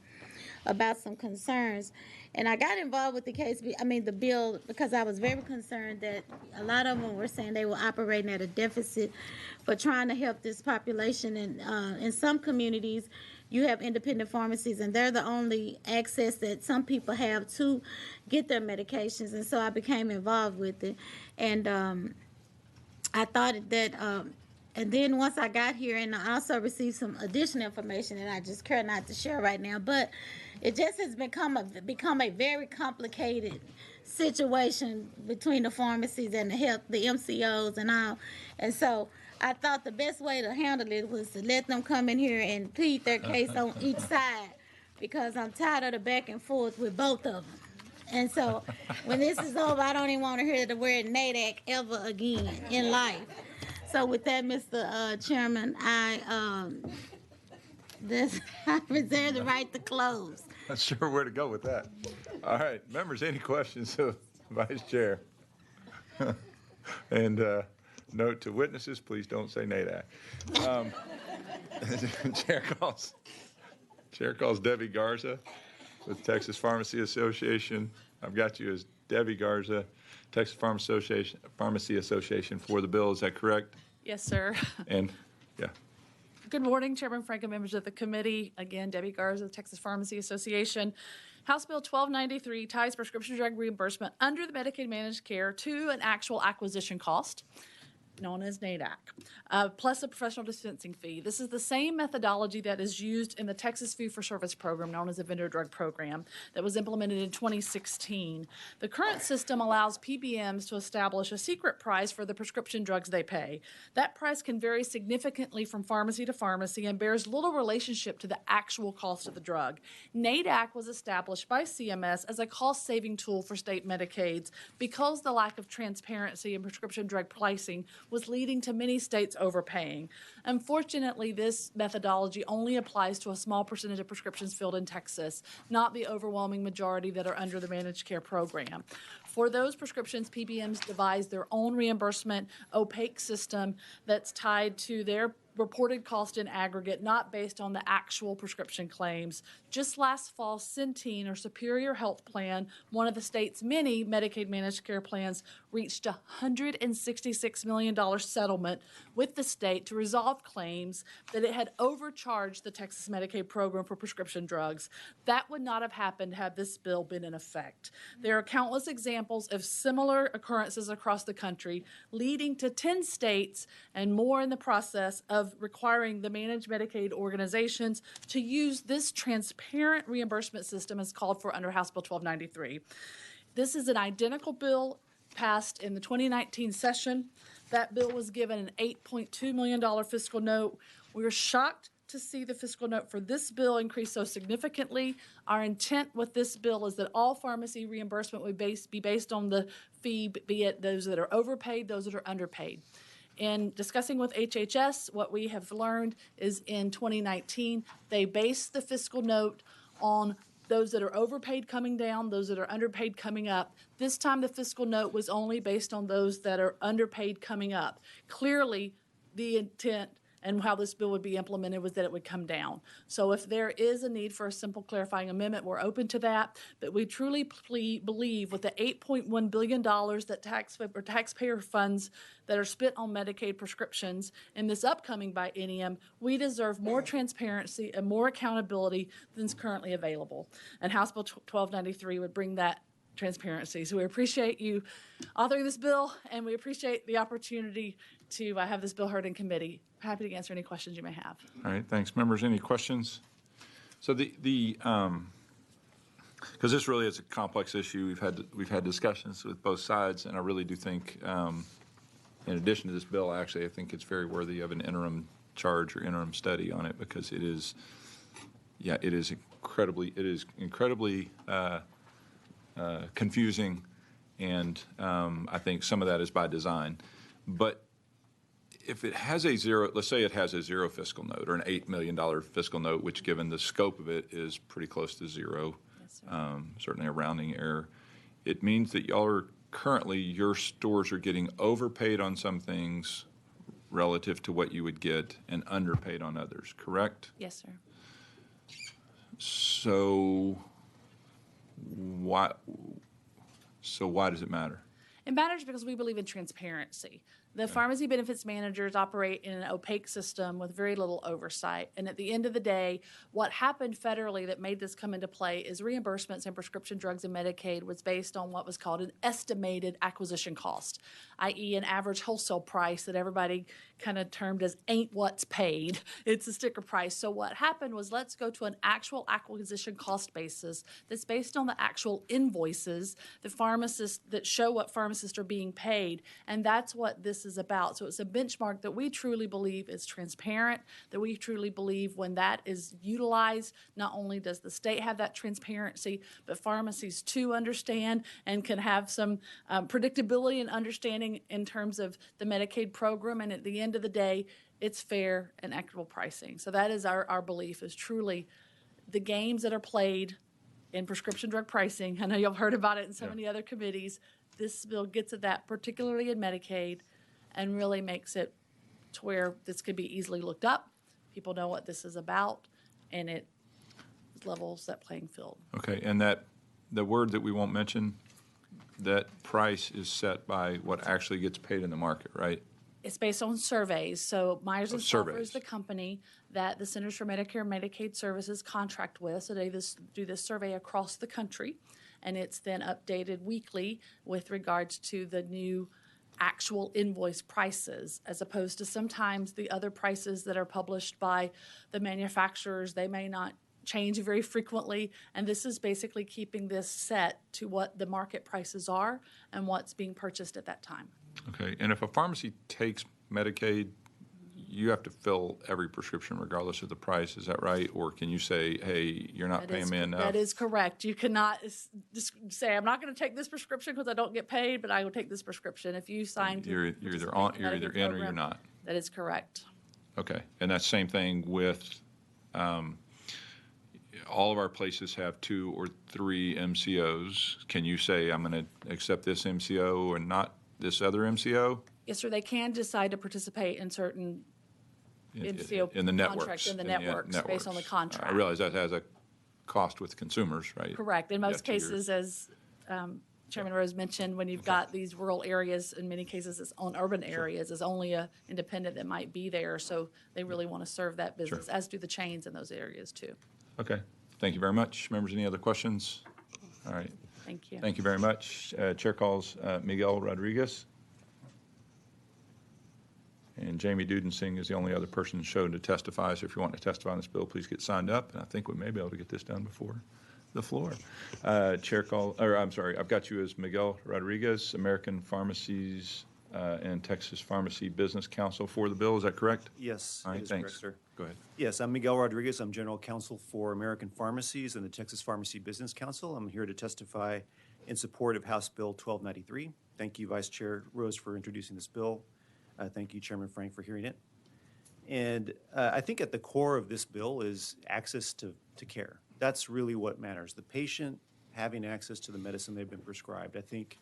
about some concerns. And I got involved with the bill, because I was very concerned that a lot of them were saying they were operating at a deficit for trying to help this population. And in some communities, you have independent pharmacies, and they're the only access that some people have to get their medications. And so I became involved with it. And I thought that, and then once I got here, and I also received some additional information that I just care not to share right now, but it just has become a very complicated situation between the pharmacies and the MCOs and all. And so I thought the best way to handle it was to let them come in here and plead their case on each side, because I'm tired of the back and forth with both of them. And so when this is over, I don't even want to hear the word NADAC ever again in life. So with that, Mr. Chairman, I reserve the right to close. Not sure where to go with that. All right, members, any questions of Vice Chair? And note to witnesses, please don't say NADAC. Chair calls Debbie Garza with Texas Pharmacy Association. I've got you as Debbie Garza, Texas Pharmacy Association for the bill. Is that correct? Yes, sir. And, yeah. Good morning, Chairman Frank and members of the committee. Again, Debbie Garza, Texas Pharmacy Association. House Bill 1293 ties prescription drug reimbursement under the Medicaid managed care to an actual acquisition cost, known as NADAC, plus a professional dispensing fee. This is the same methodology that is used in the Texas Fee-for-Service program, known as the Vendor Drug Program, that was implemented in 2016. The current system allows PBMs to establish a secret price for the prescription drugs they pay. That price can vary significantly from pharmacy to pharmacy and bears little relationship to the actual cost of the drug. NADAC was established by CMS as a cost-saving tool for state Medicaids because the lack of transparency in prescription drug pricing was leading to many states overpaying. Unfortunately, this methodology only applies to a small percentage of prescriptions filled in Texas, not the overwhelming majority that are under the managed care program. For those prescriptions, PBMs devised their own reimbursement opaque system that's tied to their reported cost in aggregate, not based on the actual prescription claims. Just last fall, Centene, or Superior Health Plan, one of the state's many Medicaid managed care plans, reached a $166 million settlement with the state to resolve claims that it had overcharged the Texas Medicaid program for prescription drugs. That would not have happened had this bill been in effect. There are countless examples of similar occurrences across the country, leading to 10 states and more in the process of requiring the managed Medicaid organizations to use this transparent reimbursement system as called for under House Bill 1293. This is an identical bill passed in the 2019 session. That bill was given an $8.2 million fiscal note. We were shocked to see the fiscal note for this bill increase so significantly. Our intent with this bill is that all pharmacy reimbursement would be based on the fee, be it those that are overpaid, those that are underpaid. In discussing with HHS, what we have learned is in 2019, they based the fiscal note on those that are overpaid coming down, those that are underpaid coming up. This time, the fiscal note was only based on those that are underpaid coming up. Clearly, the intent and how this bill would be implemented was that it would come down. So if there is a need for a simple clarifying amendment, we're open to that. But we truly believe with the $8.1 billion that taxpayer funds that are spent on Medicaid prescriptions in this upcoming biennium, we deserve more transparency and more accountability than is currently available. And House Bill 1293 would bring that transparency. So we appreciate you authoring this bill, and we appreciate the opportunity to have this bill heard in committee. Happy to answer any questions you may have. All right, thanks. Members, any questions? So because this really is a complex issue, we've had discussions with both sides, and I really do think, in addition to this bill, actually, I think it's very worthy of an interim charge or interim study on it, because it is incredibly confusing, and I think some of that is by design. But if it has a zero, let's say it has a zero fiscal note or an $8 million fiscal note, which given the scope of it is pretty close to zero, certainly a rounding error, it means that y'all are currently, your stores are getting overpaid on some things relative to what you would get and underpaid on others, correct? Yes, sir. So why does it matter? It matters because we believe in transparency. The pharmacy benefits managers operate in an opaque system with very little oversight. And at the end of the day, what happened federally that made this come into play is reimbursements in prescription drugs and Medicaid was based on what was called an estimated acquisition cost, i.e. an average wholesale price that everybody kind of termed as ain't what's paid. It's a sticker price. So what happened was, let's go to an actual acquisition cost basis that's based on the actual invoices, the pharmacists that show what pharmacists are being paid. And that's what this is about. So it's a benchmark that we truly believe is transparent, that we truly believe when that is utilized, not only does the state have that transparency, but pharmacies too understand and can have some predictability and understanding in terms of the Medicaid program. And at the end of the day, it's fair and equitable pricing. So that is our belief, is truly the games that are played in prescription drug pricing. I know you've heard about it in so many other committees. This bill gets at that, particularly in Medicaid, and really makes it to where this could be easily looked up. People know what this is about, and it levels that playing field. Okay, and that, the word that we won't mention, that price is set by what actually gets paid in the market, right? It's based on surveys. So Myers and Sullivan surveys. is the company that the Centers for Medicare and Medicaid Services contract with. So they do this survey across the country, and it's then updated weekly with regards to the new actual invoice prices, as opposed to sometimes the other prices that are published by the manufacturers. They may not change very frequently, and this is basically keeping this set to what the market prices are and what's being purchased at that time. Okay, and if a pharmacy takes Medicaid, you have to fill every prescription regardless of the price, is that right? Or can you say, hey, you're not paying me enough? That is correct. You cannot just say, I'm not going to take this prescription because I don't get paid, but I will take this prescription. If you sign You're either in or you're not. That is correct. Okay, and that's same thing with, all of our places have 2 or 3 MCOs. Can you say, I'm going to accept this MCO and not this other MCO? Yes, sir. They can decide to participate in certain MCO in the networks, contracts, in the networks, based on the contract. I realize that has a cost with consumers, right? Correct. In most cases, as Chairman Rose mentioned, when you've got these rural areas, in many cases it's on urban areas, is only a independent that might be there. So they really want to serve that business, as do the chains in those areas too. Okay. Thank you very much. Members, any other questions? All right. Thank you. Thank you very much. Chair calls Miguel Rodriguez. And Jamie Dudensing is the only other person shown to testify. So if you want to testify on this bill, please get signed up. And I think we may be able to get this done before the floor. I've got you as Miguel Rodriguez, American Pharmacies and Texas Pharmacy Business Council for the bill. Is that correct? Yes, All right, it is thanks. correct, sir. Go ahead. Yes, I'm Miguel Rodriguez. I'm General Counsel for American Pharmacies and the Texas Pharmacy Business Council. I'm here to testify in support of House Bill 1293. Thank you, Vice Chair Rose, for introducing this bill. Thank you, Chairman Frank, for hearing it. And I think at the core of this bill is access to care. That's really what matters. The patient having access to the medicine they've been prescribed. I think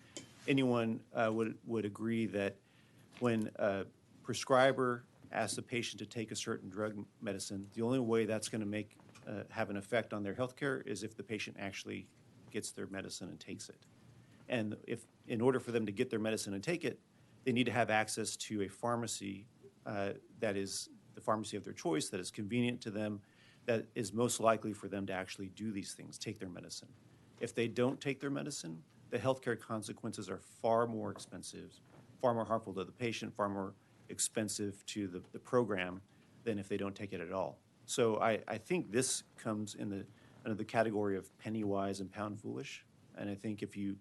anyone would agree that when a prescriber asks a patient to take a certain drug medicine, the only way that's going to have an effect on their health care is if the patient actually gets their medicine and takes it. And if, in order for them to get their medicine and take it, they need to have access to a pharmacy that is the pharmacy of their choice, that is convenient to them, that is most likely for them to actually do these things, take their medicine. If they don't take their medicine, the healthcare consequences are far more expensive, far more harmful to the patient, far more expensive to the program than if they don't take it at all. So I think this comes under the category of penny wise and pound foolish. And I think if you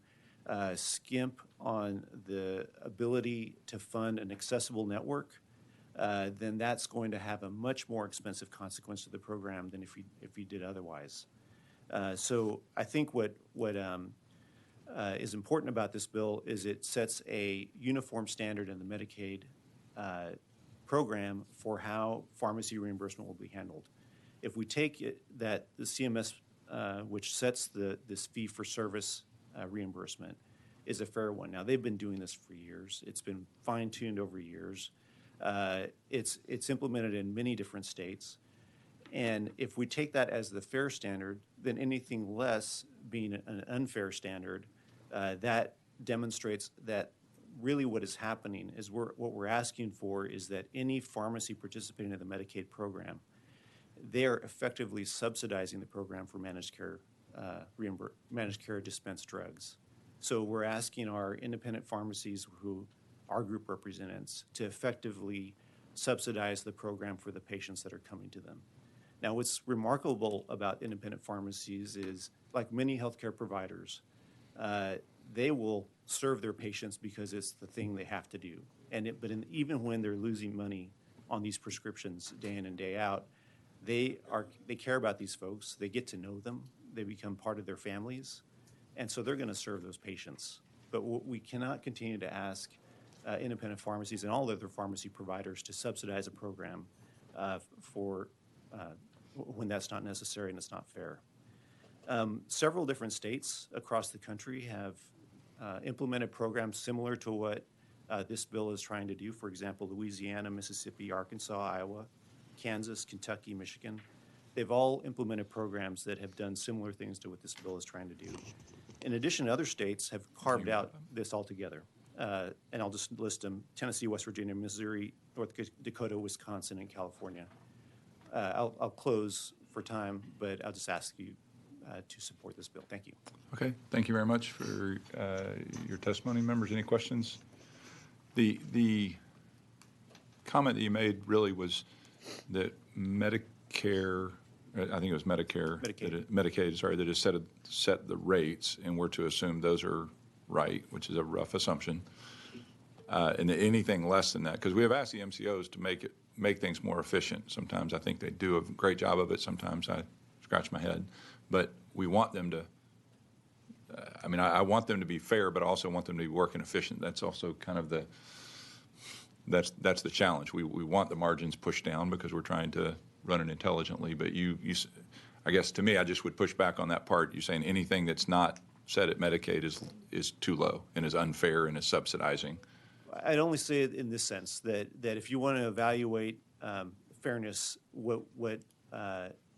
skimp on the ability to fund an accessible network, then that's going to have a much more expensive consequence to the program than if you did otherwise. So I think what is important about this bill is it sets a uniform standard in the Medicaid program for how pharmacy reimbursement will be handled. If we take it that the CMS, which sets this fee-for-service reimbursement, is a fair one. Now, they've been doing this for years. It's been fine-tuned over years. It's implemented in many different states. And if we take that as the fair standard, then anything less being an unfair standard, that demonstrates that really what is happening is what we're asking for is that any pharmacy participating in the Medicaid program, they're effectively subsidizing the program for managed care dispensed drugs. So we're asking our independent pharmacies, who our group represents, to effectively subsidize the program for the patients that are coming to them. Now, what's remarkable about independent pharmacies is, like many healthcare providers, they will serve their patients because it's the thing they have to do. Even when they're losing money on these prescriptions day in and day out, they care about these folks. They get to know them. They become part of their families, and so they're going to serve those patients. But we cannot continue to ask independent pharmacies and all other pharmacy providers to subsidize a program when that's not necessary and it's not fair. Several different states across the country have implemented programs similar to what this bill is trying to do. For example, Louisiana, Mississippi, Arkansas, Iowa, Kansas, Kentucky, Michigan. They've all implemented programs that have done similar things to what this bill is trying to do. In addition, other states have carved out this altogether. And I'll just list them: Tennessee, West Virginia, Missouri, North Dakota, Wisconsin, and California. I'll close for time, but I'll just ask you to support this bill. Thank you. Okay, thank you very much for your testimony. Members, any questions? The comment that you made really was that Medicare, I think it was Medicaid, sorry, that has set the rates, and we're to assume those are right, which is a rough assumption. And anything less than that, because we have asked the MCOs to make things more efficient. Sometimes I think they do a great job of it. Sometimes I scratch my head. But we want them to, I want them to be fair, but I also want them to be working efficient. That's also kind of that's the challenge. We want the margins pushed down because we're trying to run it intelligently. But I guess to me, I just would push back on that part. You're saying anything that's not set at Medicaid is too low and is unfair and is subsidizing. I'd only say it in this sense, that if you want to evaluate fairness,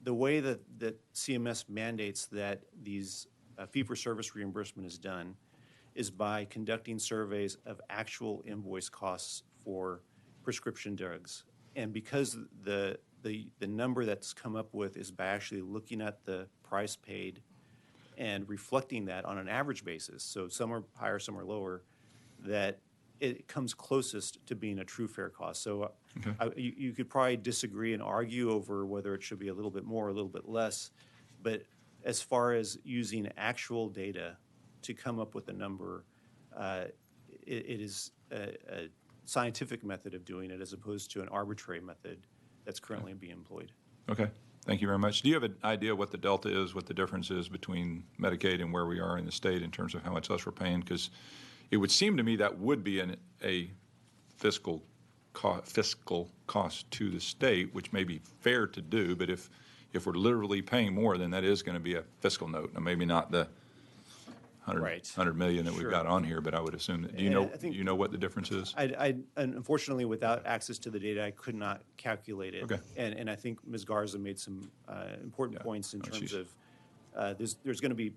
the way that CMS mandates that these fee-for-service reimbursement is done is by conducting surveys of actual invoice costs for prescription drugs. And because the number that's come up with is by actually looking at the price paid and reflecting that on an average basis, so some are higher, some are lower, that it comes closest to being a true fair cost. So you could probably disagree and argue over whether it should be a little bit more or a little bit less, but as far as using actual data to come up with a number, it is a scientific method of doing it as opposed to an arbitrary method that's currently being employed. Okay, thank you very much. Do you have an idea what the delta is, what the difference is between Medicaid and where we are in the state in terms of how much less we're paying? Because it would seem to me that would be a fiscal cost to the state, which may be fair to do, but if we're literally paying more, then that is going to be a fiscal note. Now, maybe not the 100 million that we've got on here, but I would assume that. Do you know what the difference is? I unfortunately, without access to the data, I could not calculate it. Okay. And I think Ms. Garza made some important points in terms of there's going to be,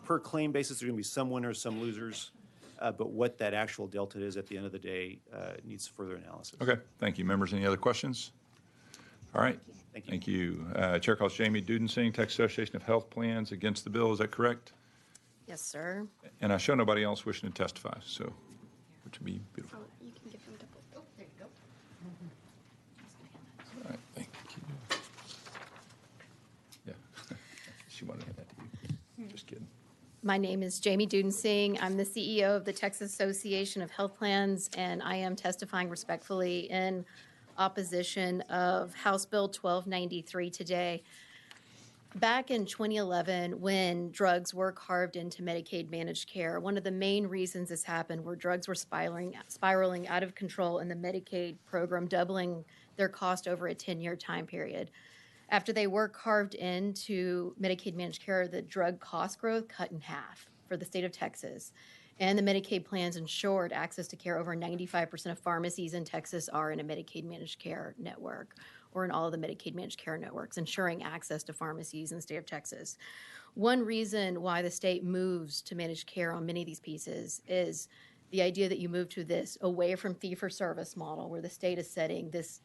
per claim basis, there's going to be some winners, some losers. But what that actual delta is at the end of the day needs further analysis. Okay, thank you. Members, any other questions? All right. Thank you. Chair calls Jamie Dudensing, Texas Association of Health Plans, against the bill. Is that correct? Yes, sir. And I show nobody else wishing to testify, so which would be beautiful. Oh, you can give them double. Oh, there you go. All right, thank you. Yeah, she wanted to hand that to you. Just kidding. My name is Jamie Dudensing. I'm the CEO of the Texas Association of Health Plans, and I am testifying respectfully in opposition of House Bill 1293 today. Back in 2011, when drugs were carved into Medicaid managed care, one of the main reasons this happened were drugs were spiraling out of control in the Medicaid program, doubling their cost over a 10-year time period. After they were carved into Medicaid managed care, the drug cost growth cut in half for the state of Texas. And the Medicaid plans ensured access to care. Over 95% of pharmacies in Texas are in a Medicaid managed care network, or in all of the Medicaid managed care networks, ensuring access to pharmacies in the state of Texas. One reason why the state moves to managed care on many of these pieces is the idea that you move to this away from fee-for-service model where the state is setting this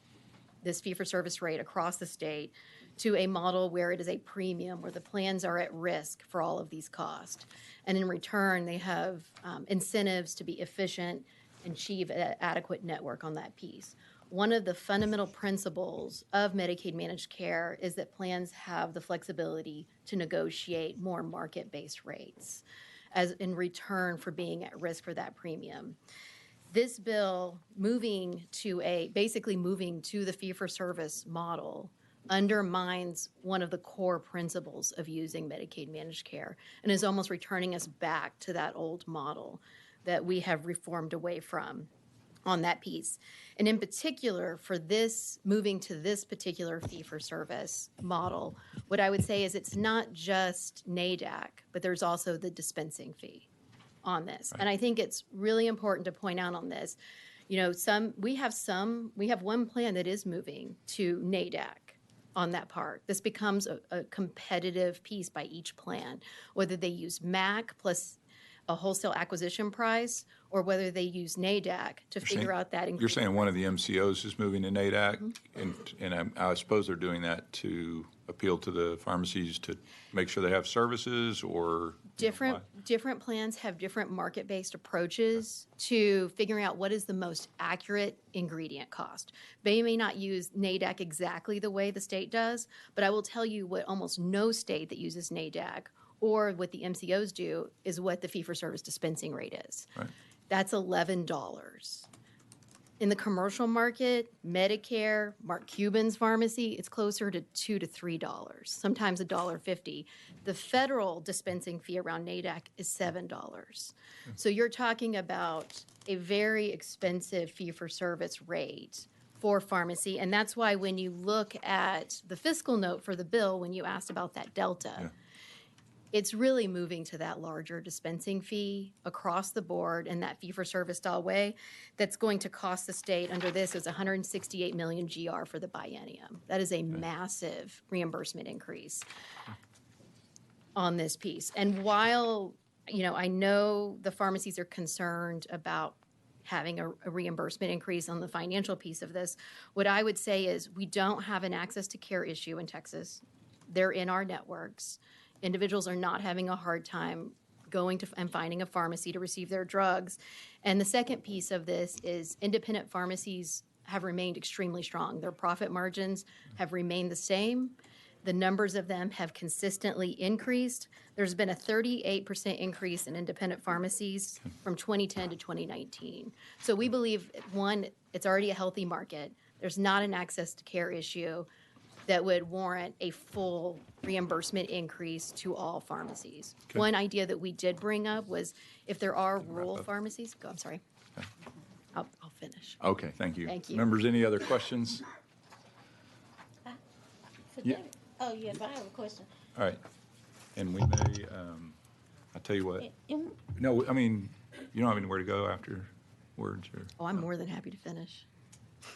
fee-for-service rate across the state to a model where it is a premium, where the plans are at risk for all of these costs. And in return, they have incentives to be efficient and achieve an adequate network on that piece. One of the fundamental principles of Medicaid managed care is that plans have the flexibility to negotiate more market-based rates as in return for being at risk for that premium. This bill basically moving to the fee-for-service model undermines one of the core principles of using Medicaid managed care and is almost returning us back to that old model that we have reformed away from on that piece. And in particular, for this, moving to this particular fee-for-service model, what I would say is it's not just NADAC, but there's also the dispensing fee on this. And I think it's really important to point out on this, we have one plan that is moving to NADAC on that part. This becomes a competitive piece by each plan, whether they use MAC plus a wholesale acquisition price or whether they use NADAC to figure out that. You're saying one of the MCOs is moving to NADAC, and I suppose they're doing that to appeal to the pharmacies to make sure they have services, or different plans have different market-based approaches to figuring out what is the most accurate ingredient cost. They may not use NADAC exactly the way the state does, but I will tell you what almost no state that uses NADAC or what the MCOs do is what the fee-for-service dispensing rate is. Right. That's $11. In the commercial market, Medicare, Mark Cuban's pharmacy, it's closer to $2 to $3, sometimes $1.50. The federal dispensing fee around NADAC is $7. So you're talking about a very expensive fee-for-service rate for pharmacy, and that's why when you look at the fiscal note for the bill, when you asked about that delta, it's really moving to that larger dispensing fee across the board in that fee-for-service style way that's going to cost the state under this is $168 million GR for the biennium. That is a massive reimbursement increase on this piece. And while, I know the pharmacies are concerned about having a reimbursement increase on the financial piece of this, what I would say is we don't have an access to care issue in Texas. They're in our networks. Individuals are not having a hard time going to and finding a pharmacy to receive their drugs. And the second piece of this is independent pharmacies have remained extremely strong. Their profit margins have remained the same. The numbers of them have consistently increased. There's been a 38% increase in independent pharmacies from 2010 to 2019. So we believe, one, it's already a healthy market. There's not an access to care issue that would warrant a full reimbursement increase to all pharmacies. Okay. One idea that we did bring up was if there are rural pharmacies, I'm sorry. I'll finish. Okay, thank you. Thank you. Members, any other questions? Yeah. Oh, yes, I have a question. All right. And we may, I'll tell you what. No, I mean, you don't have anywhere to go afterwards, or? Oh, I'm more than happy to finish.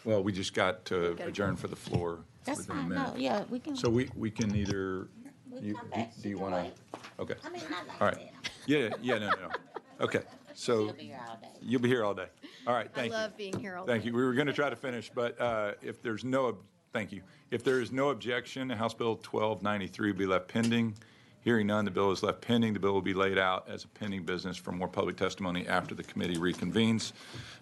Well, we just got to adjourn for the floor. That's within a fine, minute. no, yeah, we can. So we can either, come back. do you want to? Okay. I mean, not like All right. Yeah, no. Okay, so. She'll be here all day. You'll be here all day. All right, thank you. I love being here all day. Thank you. We were going to try to finish, but if there's no, thank you. If there is no objection, House Bill 1293 will be left pending. Hearing none, the bill is left pending. The bill will be laid out as a pending business for more public testimony after the committee reconvenes.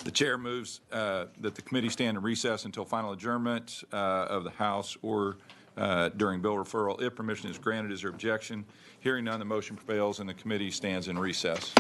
The chair moves that the committee stand in recess until final adjournment of the House or during bill referral. If permission is granted, is there objection? Hearing none, the motion prevails and the committee stands in recess.